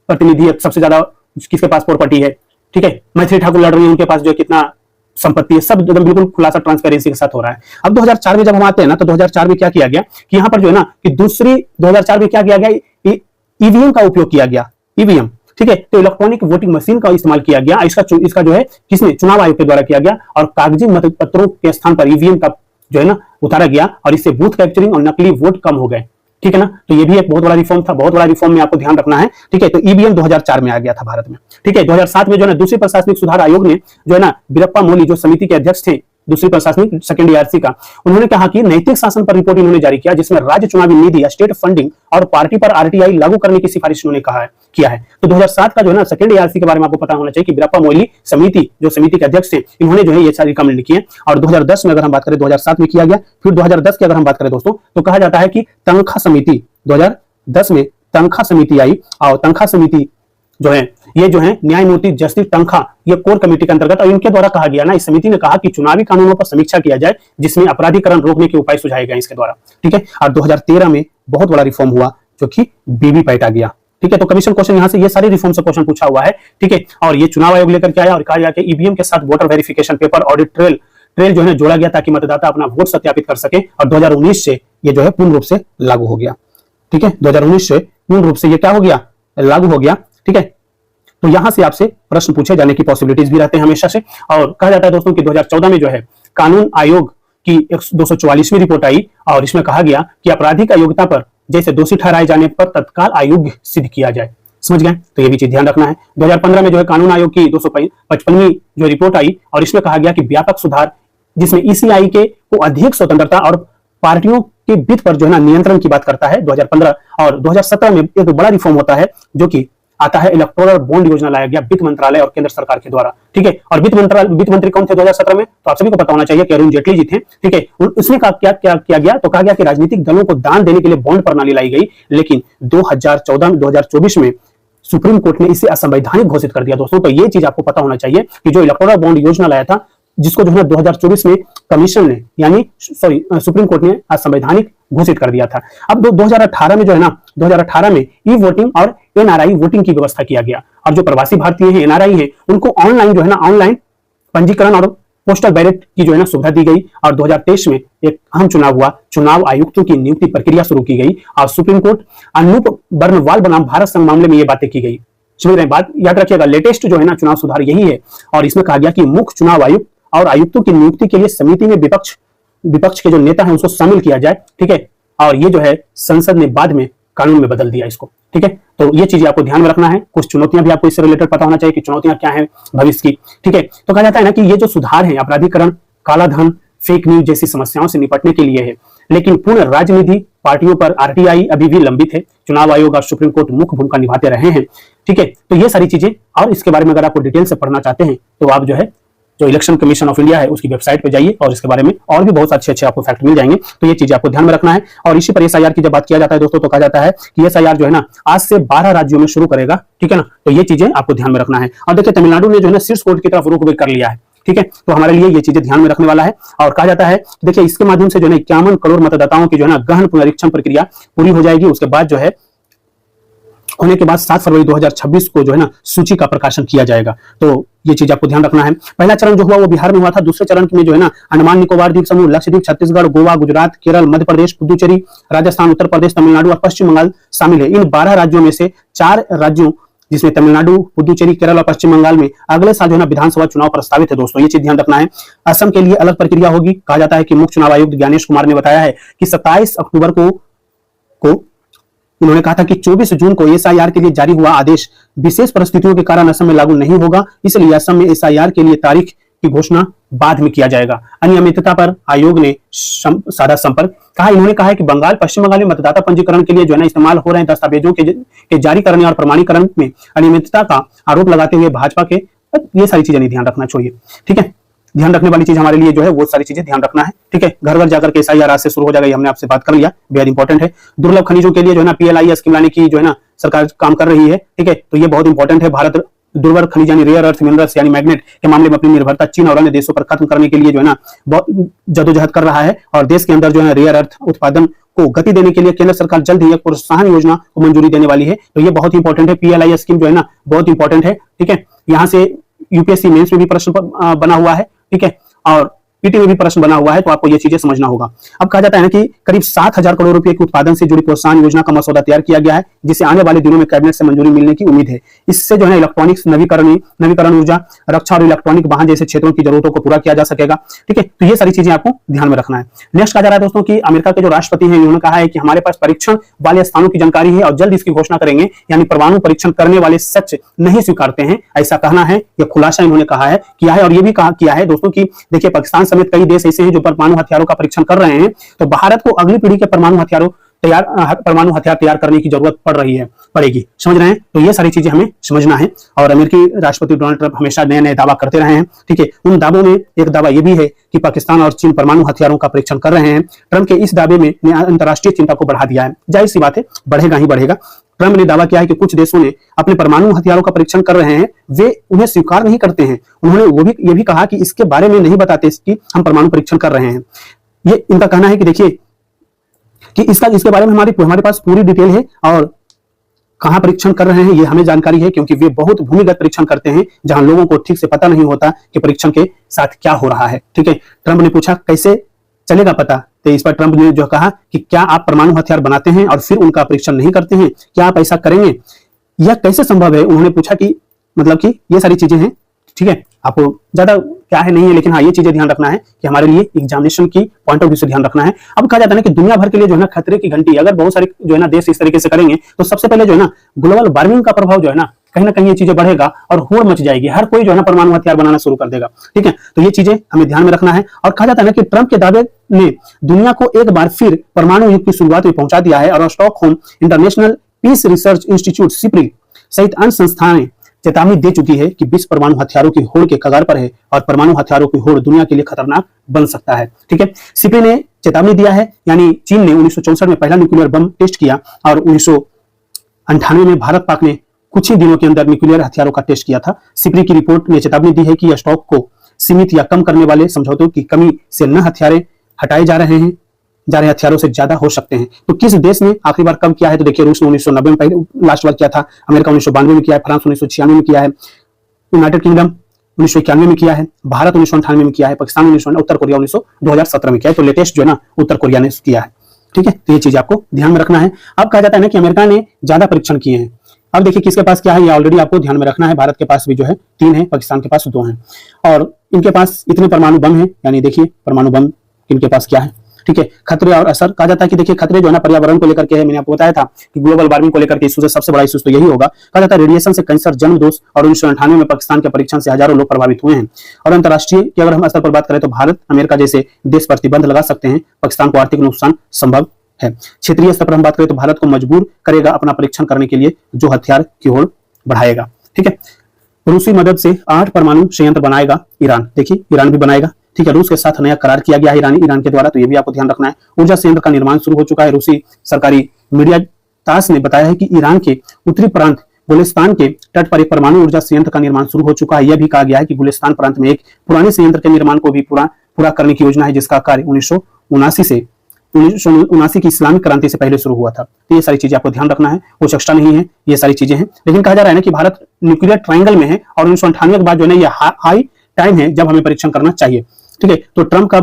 प्रतिनिधि सबसे ज्यादा किसके पास प्रॉपर्टी है। ठीक है, मैथिली ठाकुर लड़ रही है, उनके पास जो है कितना संपत्ति है, सब एकदम बिल्कुल खुलासा ट्रांसपेरेंसी के साथ हो रहा है। अब 2004 में जब हम आते हैं ना तो 2004 में क्या किया गया कि यहां पर जो है ना कि 2004 में क्या किया गया, ईवीएम का उपयोग किया गया। ईवीएम, ठीक है, तो इलेक्ट्रॉनिक वोटिंग मशीन का इस्तेमाल किया गया। इसका जो है किसने, चुनाव आयोग के द्वारा किया गया। और कागजी मतपत्रों के स्थान पर ईवीएम का जो है ना उतारा गया और इससे बूथ कैप्चरिंग और नकली वोट कम हो गए। ठीक है ना, तो ये भी एक बहुत बड़ा रिफॉर्म था। बहुत बड़ा रिफॉर्म में आपको ध्यान रखना है। ठीक है, तो ईवीएम 2004 में आ गया था भारत में। ठीक है, 2007 में जो है ना दूसरी प्रशासनिक सुधार आयोग ने जो है ना वीरप्पा मोइली जो समिति के अध्यक्ष थे दूसरी प्रशासनिक सेकंड ERC का, उन्होंने कहा कि नैतिक शासन पर रिपोर्ट इन्होंने जारी किया जिसमें राज्य चुनावी निधि या स्टेट फंडिंग और पार्टी पर RTI लागू करने की सिफारिश उन्होंने किया है। तो 2007 का जो है ना सेकंड ERC के बारे में आपको पता होना चाहिए कि वीरप्पा मोइली समिति के अध्यक्ष थे, इन्होंने जो है ये सारी रिकमेंड किए। और 2010 में अगर हम बात करें, 2007 में किया गया। फिर 2010 की अगर हम बात करें दोस्तों तो कहा जाता है कि तनख्वाह समिति 2010 में तनख्वाह समिति आई। और तनख्वाह समिति जो है ये जो है न्यायमूर्ति जस्टिस तनखा ये कोर कमेटी के अंतर्गत, और इनके द्वारा कहा गया ना, इस समिति ने कहा कि चुनावी कानूनों पर समीक्षा किया जाए जिसमें अपराधीकरण रोकने के उपाय सुझाए गए इसके द्वारा। ठीक है, और 2013 में बहुत बड़ा रिफॉर्म हुआ जो कि वीवीपैट आ गया। ठीक है, तो कमीशन क्वेश्चन यहां से ये सारे रिफॉर्म से क्वेश्चन पूछा हुआ है। ठीक है, और ये चुनाव आयोग लेकर के आया और कहा गया कि ईवीएम के साथ voter verification paper, audit trail जो है जोड़ा गया ताकि मतदाता अपना वोट सत्यापित कर सके। और 2019 से ये जो है पूर्ण रूप से लागू हो गया। ठीक है, 2019 से पूर्ण रूप से ये क्या हो गया, लागू हो गया। ठीक है, तो यहां से आपसे प्रश्न पूछे जाने की पॉसिबिलिटीज भी रहते हैं हमेशा से। और कहा जाता है दोस्तों कि 2014 में जो है कानून आयोग की 244वीं रिपोर्ट आई और इसमें कहा गया कि आपराधिक अयोग्यता पर जैसे दोषी ठहराए जाने पर तत्काल अयोग्य सिद्ध किया जाए। समझ गए, तो ये भी चीज ध्यान रखना है। 2015 में जो है कानून आयोग की 255वीं जो रिपोर्ट आई और इसमें कहा गया कि व्यापक सुधार जिसमें ECI को अधिक स्वतंत्रता और पार्टियों के वित्त पर जो है ना नियंत्रण की बात करता है 2015। और 2017 में एक बड़ा रिफॉर्म होता है जो कि आता है इलेक्टोरल बॉन्ड योजना लाया गया वित्त मंत्रालय और केंद्र सरकार के द्वारा। ठीक है, और वित्त मंत्री कौन थे 2017 में, तो आप सभी को पता होना चाहिए कि अरुण जेटली जी थे। ठीक है, उसमें क्या किया गया, तो कहा गया कि राजनीतिक दलों को दान देने के लिए बॉन्ड प्रणाली लाई गई, लेकिन 2024 में सुप्रीम कोर्ट ने इसे असंवैधानिक घोषित कर दिया दोस्तों। तो ये चीज आपको पता होना चाहिए कि जो इलेक्टोरल बॉन्ड योजना लाया था जिसको जो है 2024 में कमीशन ने यानी सुप्रीम कोर्ट ने असंवैधानिक घोषित कर दिया था। अब 2018 में जो है ना, 2018 में ई वोटिंग और एनआरआई वोटिंग की व्यवस्था किया गया, और जो प्रवासी भारतीय हैं, एनआरआई हैं, उनको ऑनलाइन जो है ना, ऑनलाइन पंजीकरण और पोस्टल बैलेट की जो है ना सुविधा दी गई। और 2023 में एक अहम चुनाव हुआ, चुनाव आयुक्तों की नियुक्ति प्रक्रिया शुरू की गई, और सुप्रीम कोर्ट अनूप बर्नवाल बनाम भारत संघ मामले में ये बातें की गई। समझ रहे हैं बात, याद रखिएगा, लेटेस्ट जो है ना चुनाव सुधार यही है। और इसमें कहा गया कि मुख्य चुनाव आयुक्त और आयुक्तों की नियुक्ति के लिए समिति में विपक्ष के जो नेता हैं उसको शामिल किया जाए, ठीक है। और ये जो है संसद ने बाद में कानून में बदल दिया इसको, ठीक है। तो ये चीजें आपको ध्यान में रखना है। कुछ चुनौतियां भी आपको इससे रिलेटेड पता होना चाहिए कि चुनौतियां क्या हैं भविष्य की, ठीक है। तो कहा जाता है ना कि ये जो सुधार है अपराधीकरण, काला धन, फेक न्यूज जैसी समस्याओं से निपटने के लिए है, लेकिन पूर्ण राजनीति पार्टियों पर आरटीआई अभी भी लंबित है। चुनाव आयोग और सुप्रीम कोर्ट मुख्य भूमिका निभाते रहे हैं, ठीक है। तो ये सारी चीजें, और इसके बारे में अगर आपको डिटेल से पढ़ना चाहते हैं तो आप जो है जो इलेक्शन कमीशन ऑफ इंडिया है उसकी वेबसाइट पे जाइए, और इसके बारे में और भी बहुत अच्छे आपको फैक्ट मिल जाएंगे। तो ये चीजें आपको ध्यान में रखना है। और इसी पर एसआईआर की जब बात किया जाता है दोस्तों, तो कहा जाता है कि एसआईआर जो है ना आज से 12 राज्यों में शुरू करेगा, ठीक है ना। तो ये चीजें आपको ध्यान में रखना है। और देखिए तमिलनाडु ने जो है ना शीर्ष कोर्ट की तरफ रुख भी कर लिया है, ठीक है। तो हमारे लिए ये चीजें ध्यान में रखने वाला है। और कहा जाता है देखिए इसके माध्यम से जो है 51 करोड़ मतदाताओं की जो है ना गहन पुनरीक्षण प्रक्रिया पूरी हो जाएगी। उसके बाद जो है होने के बाद 7 फरवरी 2026 को जो है ना सूची का प्रकाशन किया जाएगा। तो ये चीज आपको ध्यान रखना है। पहला चरण जो हुआ वो बिहार में हुआ था। दूसरे चरण में जो है ना अंडमान निकोबार द्वीप समूह, लक्षद्वीप, छत्तीसगढ़, गोवा, गुजरात, केरल, मध्य प्रदेश, पुदुचेरी, राजस्थान, उत्तर प्रदेश, तमिलनाडु और पश्चिम बंगाल शामिल है। इन 12 राज्यों में से 4 राज्यों जिसमें तमिलनाडु, पुदुचेरी, केरल और पश्चिम बंगाल में अगले साल जो है ना विधानसभा चुनाव प्रस्तावित है दोस्तों। ये चीज ध्यान रखना है। असम के लिए अलग प्रक्रिया होगी। कहा जाता है कि मुख्य चुनाव आयुक्त ज्ञानेश कुमार ने बताया है कि 27 अक्टूबर को उन्होंने कहा था कि 24 जून को एसआईआर के लिए जारी हुआ आदेश विशेष परिस्थितियों के कारण असम में लागू नहीं होगा, इसलिए असम में एसआईआर के लिए तारीख की घोषणा बाद में किया जाएगा। अनियमितता पर आयोग ने साधा संपर्क कहा। इन्होंने कहा है कि बंगाल, पश्चिम बंगाल में मतदाता पंजीकरण के लिए जो है ना इस्तेमाल हो रहे हैं दस्तावेजों के जारी करने और प्रमाणीकरण में अनियमितता का आरोप लगाते हुए भाजपा के ये सारी चीजें नहीं ध्यान रखना चाहिए, ठीक है। ध्यान रखने वाली चीज हमारे लिए जो है वो सारी चीजें ध्यान रखना है, ठीक है। घर घर जाकर के एसआईआर आज से शुरू हो जाएगा, ये हमने आपसे बात कर लिया, बेहद इंपॉर्टेंट है। दुर्लभ खनिजों के लिए जो है ना पीएलआई स्कीम लाने की जो है ना सरकार काम कर रही है, ठीक है। तो ये बहुत इंपॉर्टेंट है। भारत दुर्लभ खनिज यानी रेयर अर्थ मिनरल्स यानी मैग्नेट के मामले में अपनी निर्भरता चीन और अन्य देशों पर खत्म करने के लिए जो है ना बहुत जदोजहद कर रहा है। और देश के अंदर जो है रेयर अर्थ उत्पादन को गति देने के लिए केंद्र सरकार जल्द ही एक प्रोत्साहन योजना को मंजूरी देने वाली है। तो ये बहुत इंपॉर्टेंट है। पीएलआई स्कीम जो है ना बहुत इंपॉर्टेंट है, ठीक है। यहाँ से यूपीएससी मेंस में भी प्रश्न बना हुआ है, ठीक है, और पीटी में भी प्रश्न बना हुआ है। तो आपको ये चीजें समझना होगा। अब कहा जाता है ना कि करीब 7,000 करोड़ रुपए के उत्पादन से जुड़ी प्रोत्साहन योजना का मसौदा तैयार किया गया है, जिसे आने वाले दिनों में कैबिनेट से मंजूरी मिलने की उम्मीद है। इससे जो है इलेक्ट्रॉनिक्स, नवीकरण ऊर्जा, रक्षा और इलेक्ट्रॉनिक वाहन जैसे क्षेत्रों की जरूरतों को पूरा किया जा सकेगा, ठीक है। तो ये सारी चीजें आपको ध्यान में रखना है। नेक्स्ट कहा जा रहा है दोस्तों कि अमेरिका के जो राष्ट्रपति हैं उन्होंने कहा है कि हमारे पास परीक्षण वाले स्थानों की जानकारी है और जल्द इसकी घोषणा करेंगे, यानी परमाणु परीक्षण करने वाले सच नहीं स्वीकारते हैं, ऐसा कहना है। यह खुलासा इन्होंने कहा है, किया है। और ये भी कहा किया है दोस्तों कि देखिए पाकिस्तान समेत कई देश ऐसे हैं जो परमाणु हथियारों का परीक्षण कर रहे हैं। तो भारत को अगली पीढ़ी के परमाणु हथियार तैयार करने की जरूरत पड़ेगी। समझ रहे हैं। तो ये सारी चीजें हमें समझना है। और अमेरिकी राष्ट्रपति डोनाल्ड ट्रंप हमेशा नए नए दावा करते रहे हैं, ठीक है। उन दावों में एक दावा यह भी है कि पाकिस्तान और चीन परमाणु हथियारों का परीक्षण कर रहे हैं। ट्रंप के इस दावे में अंतर्राष्ट्रीय चिंता को बढ़ा दिया है। जाहिर सी बात है, बढ़ेगा ही बढ़ेगा। ट्रंप ने दावा किया है कि कुछ देशों ने अपने परमाणु हथियारों का परीक्षण कर रहे हैं, वे उन्हें स्वीकार नहीं करते हैं। उन्होंने ये भी कहा कि इसके बारे में नहीं बताते कि हम परमाणु परीक्षण कर रहे हैं। ये इनका कहना है कि देखिए कि इसके बारे में हमारे पास पूरी डिटेल है, और कहां परीक्षण कर रहे हैं ये हमें जानकारी है, क्योंकि वे बहुत भूमिगत परीक्षण करते हैं जहां लोगों को ठीक से पता नहीं होता कि परीक्षण के साथ क्या हो रहा है, ठीक है। ट्रंप ने पूछा कैसे चलेगा पता, तो इस पर ट्रंप ने जो कहा कि क्या आप परमाणु हथियार बनाते हैं और फिर उनका परीक्षण नहीं करते हैं, क्या आप ऐसा करेंगे, यह कैसे संभव है। उन्होंने पूछा कि मतलब कि ये सारी चीजें हैं, ठीक है। आपको ज्यादा क्या है नहीं है, लेकिन हाँ ये चीजें ध्यान रखना है कि हमारे लिए एग्जामिनेशन की पॉइंट ऑफ व्यू से ध्यान रखना है। अब कहा जाता है ना कि दुनिया भर के लिए जो है ना खतरे की घंटी, अगर बहुत सारे जो है ना देश इस तरीके से करेंगे तो सबसे पहले जो है ना ग्लोबल वार्मिंग का प्रभाव जो है ना कहीं ये चीजें बढ़ेगा और होड़ मच जाएगी। हर कोई जो है ना परमाणु हथियार बनाना शुरू कर देगा, ठीक है। तो ये चीजें हमें ध्यान में रखना है। और कहा जाता है ना कि ट्रंप के दावे ने दुनिया को एक बार फिर परमाणु युद्ध की शुरुआत में पहुंचा दिया है, और Stockholm international peace research institute SIPRI सहित अन्य संस्थाएं चेतावनी दे चुकी है कि विश्व परमाणु हथियारों की होड़ के कगार पर है, और परमाणु हथियारों की होड़ दुनिया के लिए खतरनाक बन सकता है, ठीक है। सिप्री ने चेतावनी दिया है, यानी चीन ने 1964 में पहला न्यूक्लियर बम टेस्ट किया, और 1998 में भारत पाक ने कुछ ही दिनों के अंदर न्यूक्लियर हथियारों का टेस्ट किया था। सिप्री की रिपोर्ट ने चेतावनी दी है कि स्टॉक को सीमित या कम करने वाले समझौतों की कमी से न हथियारे हटाए जा रहे हैं, जा रहे हथियारों से ज्यादा हो सकते हैं। तो किस देश ने आखिरी बार कब किया है? तो देखिए, रूस ने 1990 में पहले लास्ट बार किया था, अमेरिका 1992 में किया है, फ्रांस 1996 में किया है, यूनाइटेड किंगडम 1991 में किया है, भारत 1998 में किया है, पाकिस्तान 1999, उत्तर कोरिया 2017 में किया है। तो लेटेस्ट जो है ना उत्तर कोरिया ने किया है। ठीक है, तो ये चीज आपको ध्यान में रखना है। अब कहा जाता है ना कि अमेरिका ने ज्यादा परीक्षण किए हैं। अब देखिए किसके पास क्या है, ये ऑलरेडी आपको ध्यान में रखना है। भारत के पास भी जो है 3 है, पाकिस्तान के पास 2 है, और इनके पास इतने परमाणु बम है। यानी देखिए परमाणु बम इनके पास क्या है। ठीक है, खतरे और असर कहा जाता है कि देखिए खतरे जो है ना पर्यावरण को लेकर के है। मैंने आपको बताया था कि ग्लोबल वार्मिंग को लेकर के इशू से सबसे बड़ा इशू तो यही होगा। कहा जाता है रेडिएशन से कैंसर, जन्म दोष, और 1998 में पाकिस्तान के परीक्षण से हजारों लोग प्रभावित हुए हैं। और अंतर्राष्ट्रीय की अगर हम स्तर पर बात करें तो भारत, अमेरिका जैसे देश प्रतिबंध लगा सकते हैं, पाकिस्तान को आर्थिक नुकसान संभव है। क्षेत्रीय स्तर पर हम बात करें तो भारत को मजबूर करेगा अपना परीक्षण करने के लिए, जो हथियार की ओर बढ़ाएगा। ठीक है, रूसी मदद से 8 परमाणु संयंत्र बनाएगा ईरान। देखिए ईरान भी बनाएगा। ठीक है, रूस के साथ नया करार किया गया है ईरान के द्वारा, तो ये भी आपको ध्यान रखना है। ऊर्जा संयंत्र का निर्माण शुरू हो चुका है। रूसी सरकारी मीडिया तास ने बताया है कि ईरान के उत्तरी प्रांत गुलिस्तान के तट पर एक परमाणु ऊर्जा संयंत्र का निर्माण शुरू हो चुका है। यह भी कहा गया है कि गुलिस्तान प्रांत में एक पुराने संयंत्र के निर्माण को भी पूरा करने की योजना है, जिसका कार्य 1979 की इस्लामिक क्रांति से पहले शुरू हुआ था। तो ये सारी चीजें आपको ध्यान रखना है, कुछ एक्स्ट्रा नहीं है, ये सारी चीजें हैं। लेकिन कहा जा रहा है ना कि भारत न्यूक्लियर ट्रायंगल में है, और 1998 के बाद जो है ये हाई टाइम है जब हमें परीक्षण करना चाहिए। ठीक है, तो ट्रंप का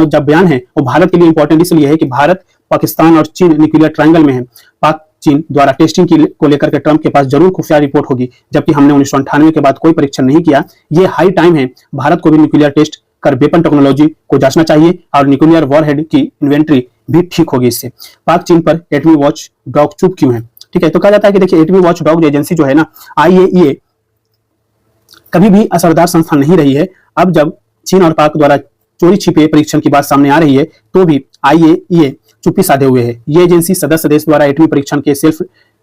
जब बयान है वो भारत के लिए इंपॉर्टेंट इसलिए है कि भारत, पाकिस्तान और चीन न्यूक्लियर ट्रायंगल में है। पाक चीन द्वारा टेस्टिंग को लेकर के ट्रंप के पास जरूर खुफिया रिपोर्ट होगी, जबकि हमने 1998 के बाद कोई परीक्षण नहीं किया। ये हाई टाइम है, भारत को भी न्यूक्लियर टेस्ट कर वेपन टेक्नोलॉजी को जांचना चाहिए, और न्यूक्लियर वॉरहेड की इन्वेंट्री भी ठीक होगी इससे। पाक चीन पर एटमी वॉच डॉग चुप क्यों है? ठीक है, तो कहा जाता है कि देखिए एटमी वॉच डॉग एजेंसी जो है ना IAEA कभी भी असरदार संस्था नहीं रही है। अब जब चीन और पाक द्वारा चोरी छिपे परीक्षण की बात सामने आ रही है, तो भी IAEA चुप्पी साधे हुए है। ये एजेंसी सदस्य देश द्वारा एटमी परीक्षण के सेल्फ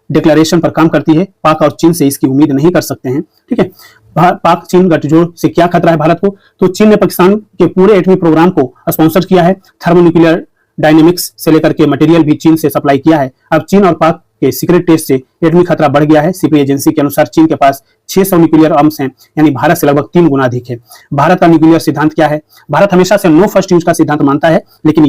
डिक्लेरेशन पर काम करती है। पाक और चीन से इसकी उम्मीद नहीं कर सकते हैं। ठीक है, पाक चीन गठजोड़ से क्या खतरा है भारत को? तो चीन ने पाकिस्तान के पूरे एटमी प्रोग्राम को स्पॉन्सर किया है। थर्मोन्यूक्लियर डायनेमिक्स से लेकर के मटेरियल भी चीन से सप्लाई किया है। अब चीन और पाक के सीक्रेट टेस्ट से एटमी खतरा बढ़ गया है। सीपी एजेंसी के अनुसार चीन के पास 600 न्यूक्लियर आर्म्स हैं, यानी भारत से लगभग 3 गुना अधिक है। भारत का न्यूक्लियर सिद्धांत क्या है? भारत हमेशा से नो फर्स्ट यूज का सिद्धांत मानता है, लेकिन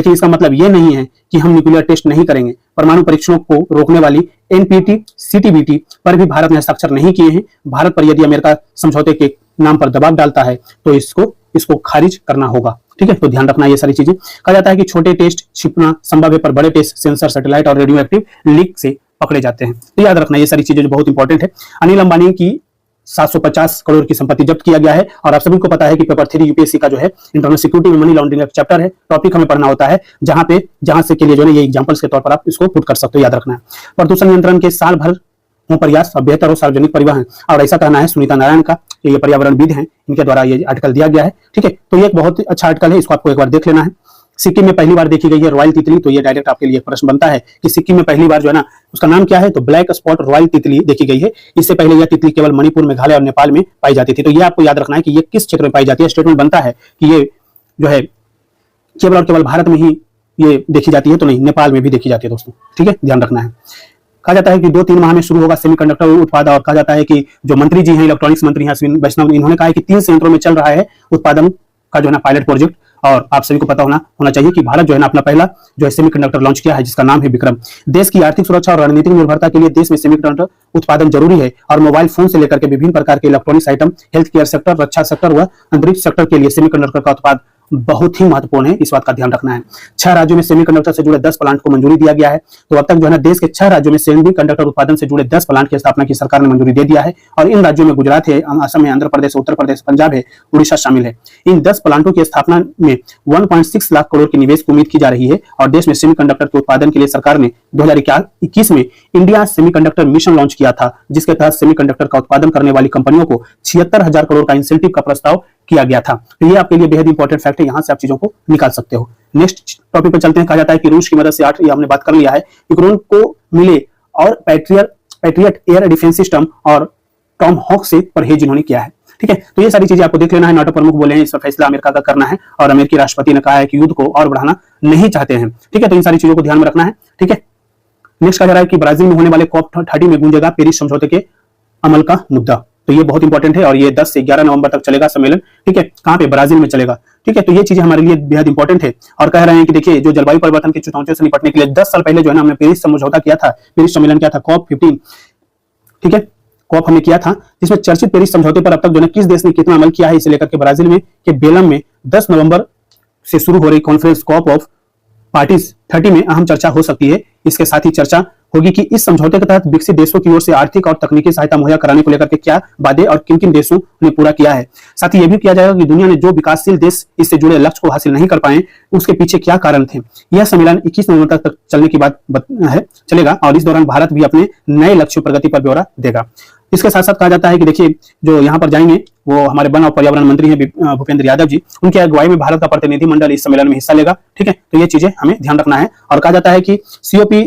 इसका मतलब ये नहीं है कि हम न्यूक्लियर टेस्ट नहीं करेंगे। परमाणु परीक्षणों को रोकने वाली NPT CTBT पर भी भारत ने हस्ताक्षर नहीं किए हैं। भारत पर यदि अमेरिका समझौते के नाम पर दबाव डालता है तो इसको खारिज करना होगा। ठीक है, तो ध्यान रखना ये सारी चीजें। कहा जाता है कि छोटे टेस्ट छिपना संभव है, पर बड़े टेस्ट सेंसर, सैटेलाइट और रेडियो एक्टिव लीक से पकड़े जाते हैं। तो याद रखना ये सारी चीजें जो बहुत इंपॉर्टेंट है। अनिल अंबानी की 750 करोड़ की संपत्ति जब्त किया गया है, और आप सभी को पता है कि पेपर 3 यूपीएससी का जो है इंटरनल सिक्योरिटी में मनी लॉन्ड्रिंग एक चैप्टर है, टॉपिक हमें पढ़ना होता है, जहां से के लिए जो है ये एग्जांपल्स के तौर पर आप इसको पुट कर सकते हो, याद रखना है। प्रदूषण नियंत्रण के साल भर प्रयास और बेहतर और सार्वजनिक परिवहन, और ऐसा कहना है सुनीता नारायण का, ये पर्यावरणविद हैं, इनके द्वारा ये आर्टिकल दिया गया है। ठीक है, तो ये एक बहुत अच्छा आर्टिकल है, इसको आपको एक बार देख लेना है। सिक्किम में पहली बार देखी गई है रॉयल तितली, तो ये डायरेक्ट आपके लिए प्रश्न बनता है कि सिक्किम में पहली बार जो है ना उसका नाम क्या है? तो ब्लैक स्पॉट रॉयल तितली देखी गई है। इससे पहले यह तितली केवल मणिपुर, मेघालय और नेपाल में पाई जाती थी। तो ये आपको याद रखना है कि ये किस क्षेत्र में पाई जाती है। स्टेटमेंट बनता है कि ये जो है केवल और केवल भारत में ही ये देखी जाती है, तो नहीं, नेपाल में भी देखी जाती है दोस्तों। ठीक है, ध्यान रखना है। कहा जाता है कि 2-3 माह में शुरू होगा सेमीकंडक्टर उत्पादन, और कहा जाता है कि जो मंत्री जी हैं, इलेक्ट्रॉनिक्स मंत्री हैं अश्विनी वैष्णव, इन्होंने कहा है कि 3 संयंत्रों में चल रहा है उत्पादन का जो है ना पायलट प्रोजेक्ट। और आप सभी को पता होना चाहिए कि भारत जो है ना अपना पहला जो है सेमीकंडक्टर लॉन्च किया है, जिसका नाम है विक्रम। देश की आर्थिक सुरक्षा और रणनीतिक निर्भरता के लिए देश में सेमीकंडक्टर उत्पादन जरूरी है, और मोबाइल फोन से लेकर के विभिन्न प्रकार के electronics item, health care sector, रक्षा सेक्टर व अंतरिक्ष सेक्टर के लिए सेमीकंडक्टर का उत्पादन बहुत ही महत्वपूर्ण है। इस बात का ध्यान रखना है। 6 राज्यों में सेमीकंडक्टर से जुड़े 10 प्लांट को मंजूरी दिया गया है। तो अब तक जो है ना देश के 6 राज्यों में सेमीकंडक्टर उत्पादन से जुड़े 10 प्लांट की स्थापना की सरकार ने मंजूरी दे दिया है, और इन राज्यों में गुजरात है, असम है, आंध्र प्रदेश, उत्तर प्रदेश, पंजाब है, उड़ीसा शामिल है। इन 10 प्लांटों की स्थापना में 1.6 लाख करोड़ की निवेश की उम्मीद की जा रही है। और देश में सेमीकंडक्टर के उत्पादन के लिए सरकार ने 2021 में इंडिया सेमीकंडक्टर मिशन लॉन्च किया था, जिसके तहत सेमीकंडक्टर का उत्पादन करने वाली कंपनियों को 76,000 करोड़ का इंसेंटिव का प्रस्ताव किया गया था। तो ये आपके लिए बेहद इंपॉर्टेंट फैक्ट है, यहां से आप चीजों को निकाल सकते हो। नेक्स्ट टॉपिक पे चलते हैं। कहा जाता है कि रूस की मदद से 8, ये हमने बात कर लिया है, यूक्रेन को मिले और पैट्रियट एयर डिफेंस सिस्टम और टॉम हॉक से परहेज इन्होंने किया है। ठीक है, तो ये सारी चीजें आपको देख लेना है। नाटो प्रमुख बोले हैं इस पर फैसला अमेरिका का करना है, और अमेरिकी राष्ट्रपति ने कहा है कि युद्ध को और बढ़ाना नहीं चाहते हैं। ठीक है, तो इन सारी चीजों को ध्यान में रखना है। ठीक है, नेक्स्ट कहा जा रहा है कि ब्राजील में होने वाले COP30 में गूंजेगा पेरिस समझौते के अमल का मुद्दा। तो ये बहुत इंपॉर्टेंट है और ये 10 से 11 नवंबर तक चलेगा सम्मेलन। ठीक है, कहाँ पे? ब्राजील में चलेगा। ठीक है, तो ये चीजें हमारे लिए बेहद इंपॉर्टेंट है। और कह रहे हैं कि देखिए जो जलवायु परिवर्तन की चुनौतियों से निपटने के लिए 10 साल पहले जो है ना हमने पेरिस समझौता किया था, पेरिस सम्मेलन किया था, COP15। ठीक है, कॉप हमने किया था, जिसमें चर्चित पेरिस समझौते पर अब तक जो है किस देश ने कितना अमल किया है, इसे लेकर के ब्राजील में के बेलम में 10 नवंबर से शुरू हो रही कॉन्फ्रेंस कॉप ऑफ पार्टीज 30 में अहम चर्चा हो सकती है। इसके साथ ही चर्चा होगी कि इस समझौते के तहत विकसित देशों की ओर से आर्थिक और तकनीकी सहायता मुहैया कराने को लेकर के क्या वादे और किन किन देशों ने पूरा किया है। साथ ही यह भी किया जाएगा कि दुनिया ने जो विकासशील देश इससे जुड़े लक्ष्य को हासिल नहीं कर पाए उसके पीछे क्या कारण थे। यह सम्मेलन 21 नवंबर तक चलने की बात है चलेगा और इस दौरान भारत भी अपने नए लक्ष्यों प्रगति पर ब्यौरा देगा। इसके साथ साथ कहा जाता है कि देखिए जो यहाँ पर जाएंगे वो हमारे वन और पर्यावरण मंत्री हैं भूपेंद्र यादव जी, उनकी अगुवाई में भारत का प्रतिनिधिमंडल इस सम्मेलन में हिस्सा लेगा। ठीक है, तो ये चीजें हमें ध्यान रखना है। और कहा जाता है कि COP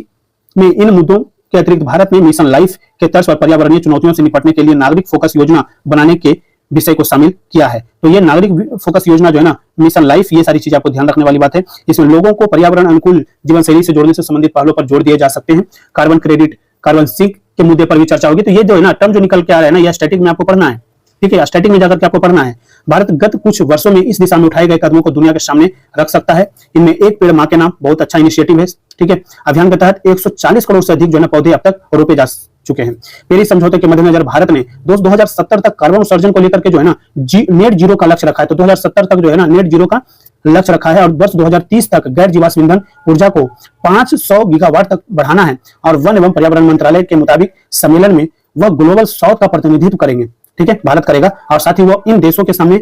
में इन मुद्दों के अतिरिक्त भारत ने मिशन लाइफ के तर्ज पर पर्यावरणीय चुनौतियों से निपटने के लिए नागरिक फोकस योजना बनाने के विषय को शामिल किया है। तो ये नागरिक फोकस योजना जो है ना, मिशन लाइफ, ये सारी चीजें आपको ध्यान रखने वाली बात है। इसमें लोगों को पर्यावरण अनुकूल जीवन शैली से जोड़ने से संबंधित पहलुओं पर जोर दिए जा सकते हैं। कार्बन क्रेडिट, कार्बन सिंक के मुद्दे पर भी चर्चा होगी। तो ये जो है ना टर्म जो निकल के आ रहा है ना, यह स्टैटिक में आपको पढ़ना है। ठीक है, स्टैटिक में जाकर के आपको पढ़ना है। भारत गत कुछ वर्षों में इस दिशा में उठाए गए कदमों को दुनिया के सामने रख सकता है। इनमें एक पेड़ मां के नाम बहुत अच्छा इनिशिएटिव है। ठीक है, अभियान के तहत 140 करोड़ से अधिक जो है पौधे अब तक रोपे जा चुके हैं। पेरिस समझौते के मद्देनजर भारत ने 2070 तक कार्बन उत्सर्जन को लेकर के जो है ना नेट जीरो का लक्ष्य रखा है। तो 2070 तक जो है ना नेट जीरो का लक्ष्य रखा है और वर्ष 2030 तक गैर जीवाश्म ईंधन ऊर्जा को 500 गीगावाट तक बढ़ाना है। और वन एवं पर्यावरण मंत्रालय के मुताबिक सम्मेलन में वह ग्लोबल साउथ का प्रतिनिधित्व करेंगे। ठीक है, भारत करेगा और साथ ही वो इन देशों के सामने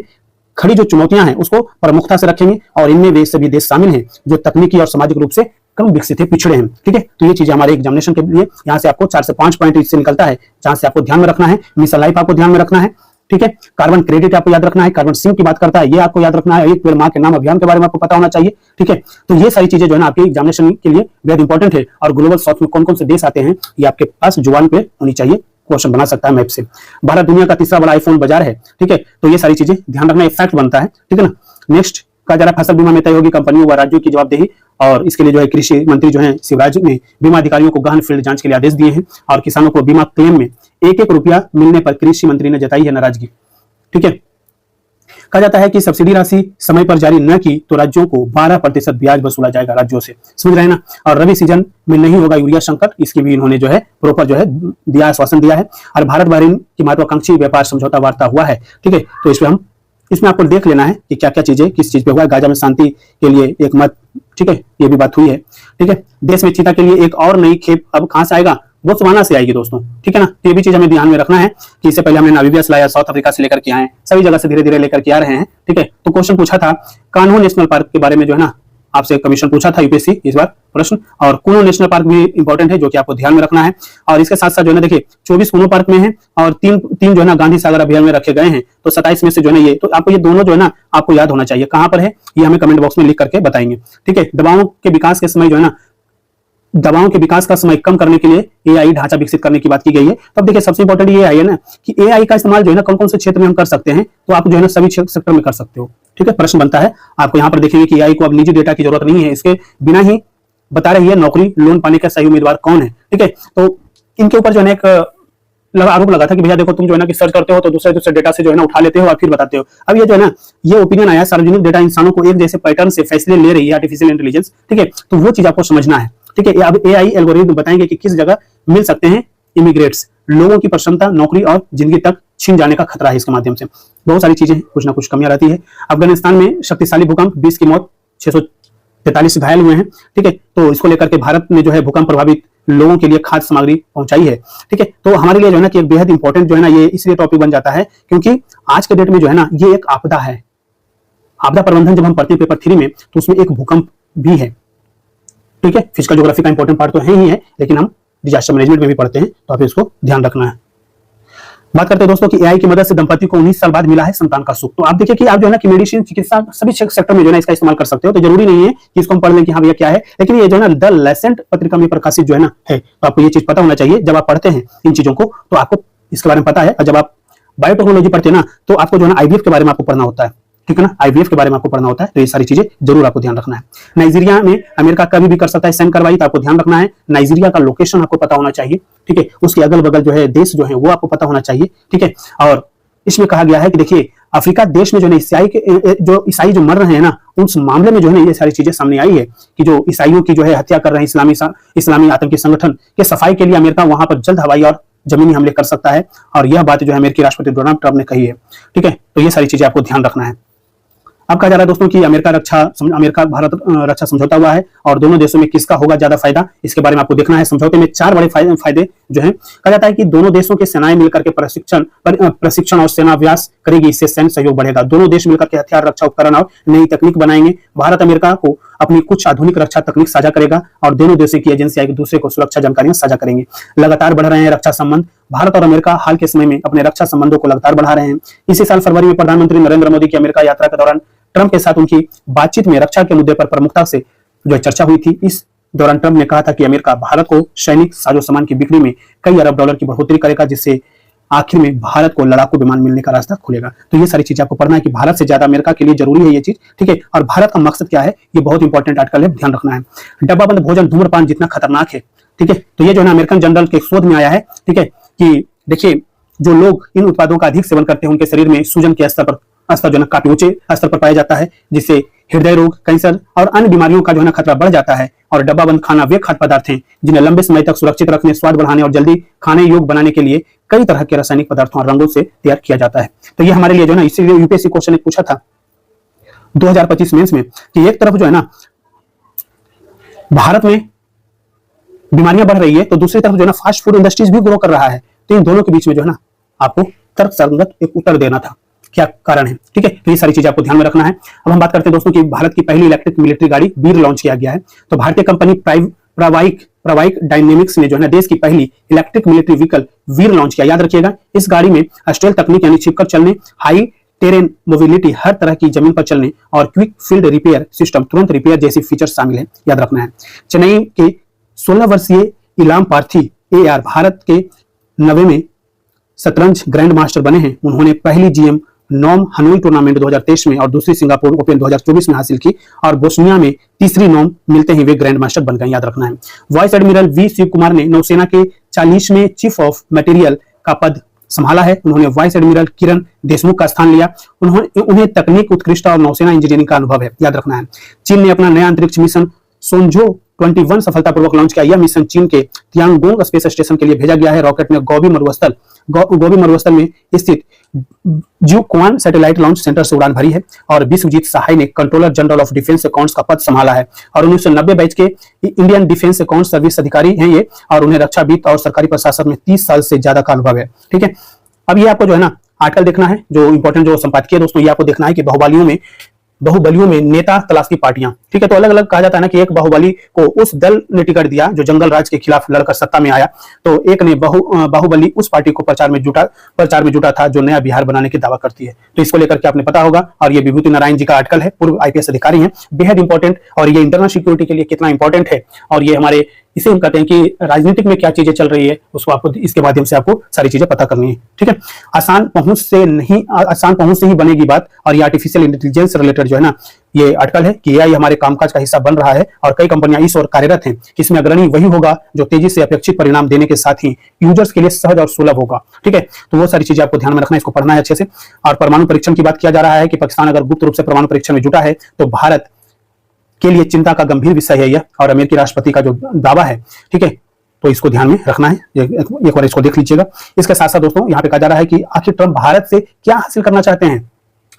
खड़ी जो चुनौतियां हैं उसको प्रमुखता से रखेंगे। और इनमें वे सभी देश शामिल हैं जो तकनीकी और सामाजिक रूप से कम विकसित है, पिछड़े हैं। ठीक है, तो ये चीजें हमारे एग्जामिनेशन के लिए यहाँ से आपको 4 से 5 पॉइंट इससे निकलता है जहां से आपको ध्यान में रखना है। मिशन लाइफ आपको ध्यान में रखना है। ठीक है, कार्बन क्रेडिट आपको याद रखना है, कार्बन सिंक की बात करता है ये आपको याद रखना है, एक पेड़ मां के नाम अभियान के बारे में आपको पता होना चाहिए। ठीक है, तो ये सारी चीजें जो है ना आपके एग्जामिनेशन के लिए बेहद इंपॉर्टेंट है। और ग्लोबल साउथ में कौन कौन से देश आते हैं ये आपके पास जुबान पे होनी चाहिए, क्वेश्चन बना सकता है मैप से। भारत दुनिया का तीसरा बड़ा आईफोन बाजार है। ठीक है, तो ये सारी चीजें ध्यान रखना, फैक्ट बनता है। ठीक है ना। नेक्स्ट का जरा फसल बीमा में तय होगी कंपनियों व राज्यों की जवाबदेही। और इसके लिए जो है कृषि मंत्री जो है शिवराज ने बीमा अधिकारियों को गहन फील्ड जांच के लिए आदेश दिए हैं। और किसानों को बीमा क्लेम में 1-1 रुपया मिलने पर कृषि मंत्री ने जताई है नाराजगी। ठीक है, कहा जाता है कि सब्सिडी राशि समय पर जारी न की तो राज्यों को 12% ब्याज वसूला जाएगा राज्यों से, समझ रहे हैं ना। और रबी सीजन में नहीं होगा यूरिया संकट, इसकी भी इन्होंने जो है प्रॉपर जो है दिया, आश्वासन दिया है। और भारत बहरीन की महत्वाकांक्षी व्यापार समझौता वार्ता हुआ है। ठीक है, तो इसमें आपको देख लेना है कि क्या क्या चीजें किस चीज पे हुआ है। गाजा में शांति के लिए एक मत, ठीक है, ये भी बात हुई है। ठीक है, देश में चीता के लिए एक और नई खेप अब कहां से आएगा, बोत्सवाना से आएगी दोस्तों। ठीक है ना, ये भी चीज हमें ध्यान में रखना है कि इससे पहले हमने नामीबिया लाया, साउथ अफ्रीका से लेकर के आए, सभी जगह से धीरे धीरे लेकर के आ रहे हैं। ठीक है, तो क्वेश्चन पूछा था कान्हो नेशनल पार्क के बारे में जो है ना आपसे कमीशन पूछा था यूपीएससी इस बार प्रश्न। और कुनो नेशनल पार्क भी इंपॉर्टेंट है जो कि आपको ध्यान में रखना है। और इसके साथ साथ जो है ना देखिए 24 कुनो पार्क में है और तीन जो है ना गांधी सागर अभियान में रखे गए हैं। तो 27 में से जो है ना ये, तो आपको ये दोनों जो है ना आपको याद होना चाहिए। कहां पर है ये हमें कमेंट बॉक्स में लिख करके बताएंगे। ठीक है, दवाओं के विकास के समय जो है ना, दवाओं के विकास का समय कम करने के लिए एआई ढांचा विकसित करने की बात की गई है। तो अब देखिए सबसे इंपॉर्टेंट ये है ना कि एआई का इस्तेमाल जो है ना कौन कौन से क्षेत्र में हम कर सकते हैं। तो आप जो है ना सभी सेक्टर में कर सकते हो। ठीक है, प्रश्न बनता है आपको यहाँ पर देखेंगे कि एआई को अब निजी डेटा की जरूरत नहीं है, इसके बिना ही बता रही है नौकरी लोन पाने का सही उम्मीदवार कौन है। ठीक है, तो इनके ऊपर जो है एक आरोप लगा था कि भैया देखो तुम जो है ना कि सर्च करते हो तो दूसरे डेटा से जो है ना उठा लेते हो और फिर बताते हो। अब ये जो है ना ये ओपिनियन आया, सार्वजनिक डेटा इंसानों को एक जैसे पैटर्न से फैसले ले रही है आर्टिफिशियल इंटेलिजेंस। ठीक है, तो वो चीज आपको समझना है। ठीक है, अब एआई एल्गोरिथम बताएंगे कि किस जगह मिल सकते हैं इमिग्रेट्स, लोगों की प्रसन्नता, नौकरी और जिंदगी तक छीन जाने का खतरा है इसके माध्यम से। बहुत सारी चीजें कुछ ना कुछ कमियां रहती है। अफगानिस्तान में शक्तिशाली भूकंप, 20 की मौत, 643 घायल हुए हैं। ठीक है, तो इसको लेकर के भारत ने जो है भूकंप प्रभावित लोगों के लिए खाद्य सामग्री पहुंचाई है। ठीक है, तो हमारे लिए जो है ना कि एक बेहद इंपॉर्टेंट जो है ना ये इसलिए टॉपिक बन जाता है क्योंकि आज के डेट में जो है ना ये एक आपदा है। आपदा प्रबंधन जब हम पढ़ते हैं पेपर 3 में तो उसमें एक भूकंप भी है। ठीक है, फिजिकल ज्योग्राफी का इंपॉर्टेंट पार्ट तो है ही है, लेकिन हम डिजास्टर मैनेजमेंट में भी पढ़ते हैं, तो आप इसको ध्यान रखना है। बात करते हैं दोस्तों कि एआई की मदद से दंपति को 19 साल बाद मिला है संतान का सुख। तो आप देखिए कि आप जो है ना कि मेडिसिन, चिकित्सा, सभी सेक्टर में जो है ना इसका इस्तेमाल कर सकते हो। तो जरूरी नहीं है कि इसको हम पढ़ लें कि हाँ भैया क्या है, लेकिन ये जो है ना द लेसेंट पत्रिका में प्रकाशित जो है ना है, तो आपको ये चीज पता होना चाहिए। जब आप पढ़ते हैं इन चीजों को तो आपको इसके बारे में पता है। और जब आप बायोटेक्नोलॉजी पढ़ते हैं ना तो आपको जो है ना आईवीएफ के बारे में आपको पढ़ना होता है। ठीक है ना, IVF के बारे में आपको पढ़ना होता है, तो ये सारी चीजें जरूर आपको ध्यान रखना है। नाइजीरिया में अमेरिका कभी भी कर सकता है सैन्य कार्रवाई, तो आपको ध्यान रखना है। नाइजीरिया का लोकेशन आपको पता होना चाहिए, ठीक है, उसके अगल बगल जो है देश जो है वो आपको पता होना चाहिए, ठीक है। और इसमें कहा गया है कि देखिए अफ्रीका देश में जो है ईसाई जो मर रहे हैं ना, उस मामले में जो है ना ये सारी चीजें सामने आई है कि जो ईसाइयों की जो है हत्या कर रहे हैं इस्लामी आतंकी संगठन के सफाई के लिए अमेरिका वहां पर जल्द हवाई और जमीनी हमले कर सकता है। और यह बात जो है अमेरिकी राष्ट्रपति डोनाल्ड ट्रंप ने कही है, ठीक है। तो ये सारी चीजें आपको ध्यान रखना है। अब कहा जा रहा है दोस्तों कि अमेरिका भारत रक्षा समझौता हुआ है और दोनों देशों में किसका होगा ज्यादा फायदा, इसके बारे में आपको देखना है। समझौते में 4 बड़े फायदे जो हैं, कहा जाता है कि दोनों देशों के सेनाएं मिलकर के प्रशिक्षण और सेनाभ्यास करेगी, इससे सैन्य सहयोग बढ़ेगा। दोनों देश मिलकर के हथियार, रक्षा उपकरण और नई तकनीक बनाएंगे। भारत अमेरिका को अपनी कुछ आधुनिक रक्षा तकनीक साझा करेगा और दोनों देशों की एजेंसियां एक दूसरे को सुरक्षा जानकारियां साझा करेंगे। लगातार बढ़ रहे हैं रक्षा संबंध। भारत और अमेरिका हाल के समय में अपने रक्षा संबंधों को लगातार बढ़ा रहे हैं। इसी साल फरवरी में प्रधानमंत्री नरेंद्र मोदी की अमेरिका यात्रा के दौरान ट्रंप के साथ उनकी बातचीत में रक्षा के मुद्दे पर प्रमुखता से जो चर्चा हुई थी। इस दौरान ट्रंप ने कहा था कि अमेरिका भारत को सैनिक साजो सामान की बिक्री में कई अरब डॉलर की बढ़ोतरी करेगा, जिससे आखिर में भारत को लड़ाकू विमान मिलने का रास्ता खुलेगा। तो ये सारी चीजें आपको पढ़ना है कि भारत से ज्यादा अमेरिका के लिए जरूरी है ये चीज, ठीक है। और भारत का मकसद क्या है, ये बहुत इंपॉर्टेंट आर्टिकल है, ध्यान रखना है। डब्बाबंद भोजन धूम्रपान जितना खतरनाक है, ठीक है। तो ये जो है अमेरिकन जनरल के शोध में आया है, ठीक है, कि देखिए जो लोग इन उत्पादों का अधिक सेवन करते हैं उनके शरीर में सूजन के स्तर जो है काफी ऊंचे स्तर पर पाया जाता है, जिससे हृदय रोग, कैंसर और अन्य बीमारियों का जो है खतरा बढ़ जाता है। और डब्बाबंद खाना वे खाद्य पदार्थ हैं जिन्हें लंबे समय तक सुरक्षित रखने, स्वाद बढ़ाने और जल्दी खाने योग्य बनाने के लिए कई तरह के रासायनिक पदार्थों और रंगों से तैयार किया जाता है। तो ये हमारे लिए जो है ना, इसीलिए यूपीएससी क्वेश्चन ने पूछा था 2025 मेंस में कि एक तरफ जो है ना भारत में बीमारियां बढ़ रही है, तो दूसरी तरफ जो है ना फास्ट फूड इंडस्ट्रीज भी ग्रो कर रहा है। तो इन दोनों के बीच में जो है ना आपको तर्कसंगत एक उत्तर देना था, क्या कारण है, ठीक है। तो ये सारी चीजें आपको ध्यान में रखना है। अब हम बात करते हैं दोस्तों कि भारत की पहली इलेक्ट्रिक मिलिट्री गाड़ी वीर लॉन्च किया गया है। तो भारतीय कंपनी प्रवाइक डायनेमिक्स ने जो है ना देश की पहली इलेक्ट्रिक मिलिट्री व्हीकल वीर लॉन्च किया। याद रखिएगा, इस गाड़ी में स्टेल्थ तकनीक यानी छिपकर चलने, हाई टेरेन मोबिलिटी, हर तरह की जमीन पर चलने और क्विक फील्ड रिपेयर सिस्टम, तुरंत रिपेयर जैसी फीचर्स शामिल है, याद रखना है। चेन्नई के 16 वर्षीय इलाम पार्थी AR भारत के 90 में शतरंज ग्रैंड मास्टर बने हैं। उन्होंने पहली GM नॉम हनोई टूर्नामेंट 2023 में और दूसरी सिंगापुर ओपन 2024 में हासिल की और बोस्निया में तीसरी नॉम मिलते ही वे ग्रैंड मास्टर बन गए, याद रखना है। Vice admiral V Shiv Kumar ने नौसेना के 40वें चीफ ऑफ मटेरियल का पद संभाला है। उन्होंने वाइस एडमिरल किरण देशमुख का स्थान लिया। उन्हें तकनीक उत्कृष्टता और नौसेना इंजीनियरिंग का अनुभव है, याद रखना है। चीन ने अपना नया अंतरिक्ष मिशन सोंझो 21 सफलतापूर्वक लॉन्च किया। यह मिशन चीन के तियांगोंग स्पेस स्टेशन के लिए भेजा गया है। रॉकेट ने गोबी मरुस्थल में स्थित जुक्वान सैटेलाइट लॉन्च सेंटर से उड़ान भरी है और विश्वजीत सहाय ने controller general of defence accounts का पद संभाला है और 1990 बैच के इंडियन डिफेंस अकाउंट सर्विस अधिकारी हैं ये, और उन्हें रक्षा वित्त और सरकारी प्रशासन में 30 साल से ज्यादा का अनुभव है, ठीक है। अब ये आपको जो है ना आर्टिकल देखना है, जो इंपॉर्टेंट जो संपादकीय दोस्तों, ये आपको देखना है कि बाहुबलियों में नेता तलाश की पार्टियां, ठीक है। तो अलग अलग कहा जाता है ना कि एक बाहुबली को उस दल ने टिकट दिया जो जंगल राज के खिलाफ लड़कर सत्ता में आया, तो एक ने बाहुबली उस पार्टी को प्रचार में जुटा था जो नया बिहार बनाने की दावा करती है। तो इसको लेकर के आपने पता होगा। और ये विभूति नारायण जी का आर्टिकल है, पूर्व IPS अधिकारी हैं, बेहद इंपॉर्टेंट। और ये इंटरनल सिक्योरिटी के लिए कितना इंपॉर्टेंट है, और ये हमारे इसे हम कहते हैं कि राजनीतिक में क्या चीजें चल रही है, उसको आपको इसके माध्यम से आपको सारी चीजें पता करनी है, ठीक है। आसान पहुंच से ही बनेगी बात। और ये आर्टिफिशियल इंटेलिजेंस रिलेटेड जो है ना ये आर्टिकल है कि AI हमारे कामकाज का हिस्सा बन रहा है और कई कंपनियां इस ओर कार्यरत हैं। इसमें अग्रणी वही होगा जो तेजी से अपेक्षित परिणाम देने के साथ ही यूजर्स के लिए सहज और सुलभ होगा, ठीक है। तो वो सारी चीजें आपको ध्यान में रखना है, इसको पढ़ना है अच्छे से। और परमाणु परीक्षण की बात किया जा रहा है कि पाकिस्तान अगर गुप्त रूप से परमाणु परीक्षण में जुटा है तो भारत के लिए चिंता का गंभीर विषय है यह, और अमेरिकी राष्ट्रपति का जो दावा है, ठीक है, तो इसको ध्यान में रखना है। एक बार इसको देख लीजिएगा। इसके साथ साथ दोस्तों यहाँ पे कहा जा रहा है कि आखिर ट्रंप भारत से क्या हासिल करना चाहते हैं,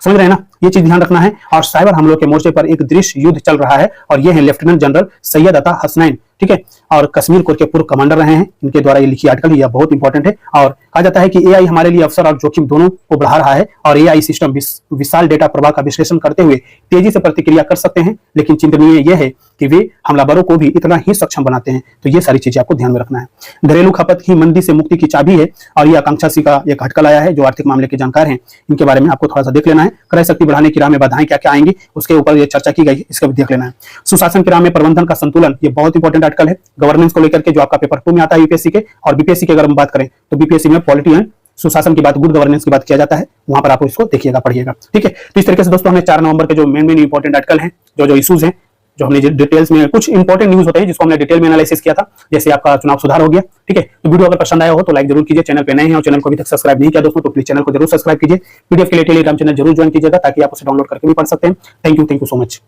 समझ रहे हैं ना, ये चीज ध्यान रखना है। और साइबर हमलों के मोर्चे पर एक दृश्य युद्ध चल रहा है और ये है लेफ्टिनेंट जनरल सैयद अता हसनैन, ठीक है, और कश्मीर कोर के पूर्व कमांडर रहे हैं। इनके द्वारा ये लिखी आर्टिकल यह बहुत इंपॉर्टेंट है। और कहा जाता है कि AI हमारे लिए अवसर और जोखिम दोनों को बढ़ा रहा है और AI सिस्टम विशाल डेटा प्रवाह का विश्लेषण करते हुए तेजी से प्रतिक्रिया कर सकते हैं, लेकिन चिंतनीय यह है कि वे हमलावरों को भी इतना ही सक्षम बनाते हैं। तो ये सारी चीजें आपको ध्यान में रखना है। घरेलू खपत ही मंदी से मुक्ति की चाबी है, और ये आकांक्षा सी का एक आर्टिकल आया है जो आर्थिक मामले के जानकार हैं, इनके बारे में आपको थोड़ा सा देख लेना है। क्रय शक्ति बढ़ाने की राह में बाधाएं क्या क्या आएंगी, उसके ऊपर ये चर्चा की गई है, इसका भी देख लेना है। सुशासन की राह में प्रबंधन का संतुलन, ये बहुत इंपॉर्टेंट आर्टिकल है गवर्नेंस को लेकर के, जो आपका पेपर 2 में आता है यूपीएससी के। और बीपीएससी की अगर हम बात करें तो बीपीएससी में पॉलिटी एंड सुशासन की बात, गुड गवर्नेंस की बात किया जाता है, वहां पर आप इसको देखिएगा, पढ़िएगा। ठीक है, तो इस तरीके से दोस्तों हमने 4 नवंबर के जो मेन इंपॉर्टेंट आर्टिकल हैं, जो इश्यूज हैं, जो हमने डिटेल्स में, कुछ इंपॉर्टेंट न्यूज होते हैं जिसको हमने डिटेल में एनालिसिस किया था, जैसे आपका चुनाव सुधार हो गया। ठीक है, तो वीडियो अगर पसंद आया हो तो लाइक जरूर कीजिए, चैनल पे नए हैं और चैनल को अभी तक सब्सक्राइब नहीं किया दोस्तों तो प्लीज चैनल को जरूर सब्सक्राइब कीजिए। पीडीएफ के लिए टेलीग्राम चैनल जरूर ज्वाइन कीजिएगा ताकि आप उसे डाउनलोड करके भी पढ़ सकते हैं। Thank you so much.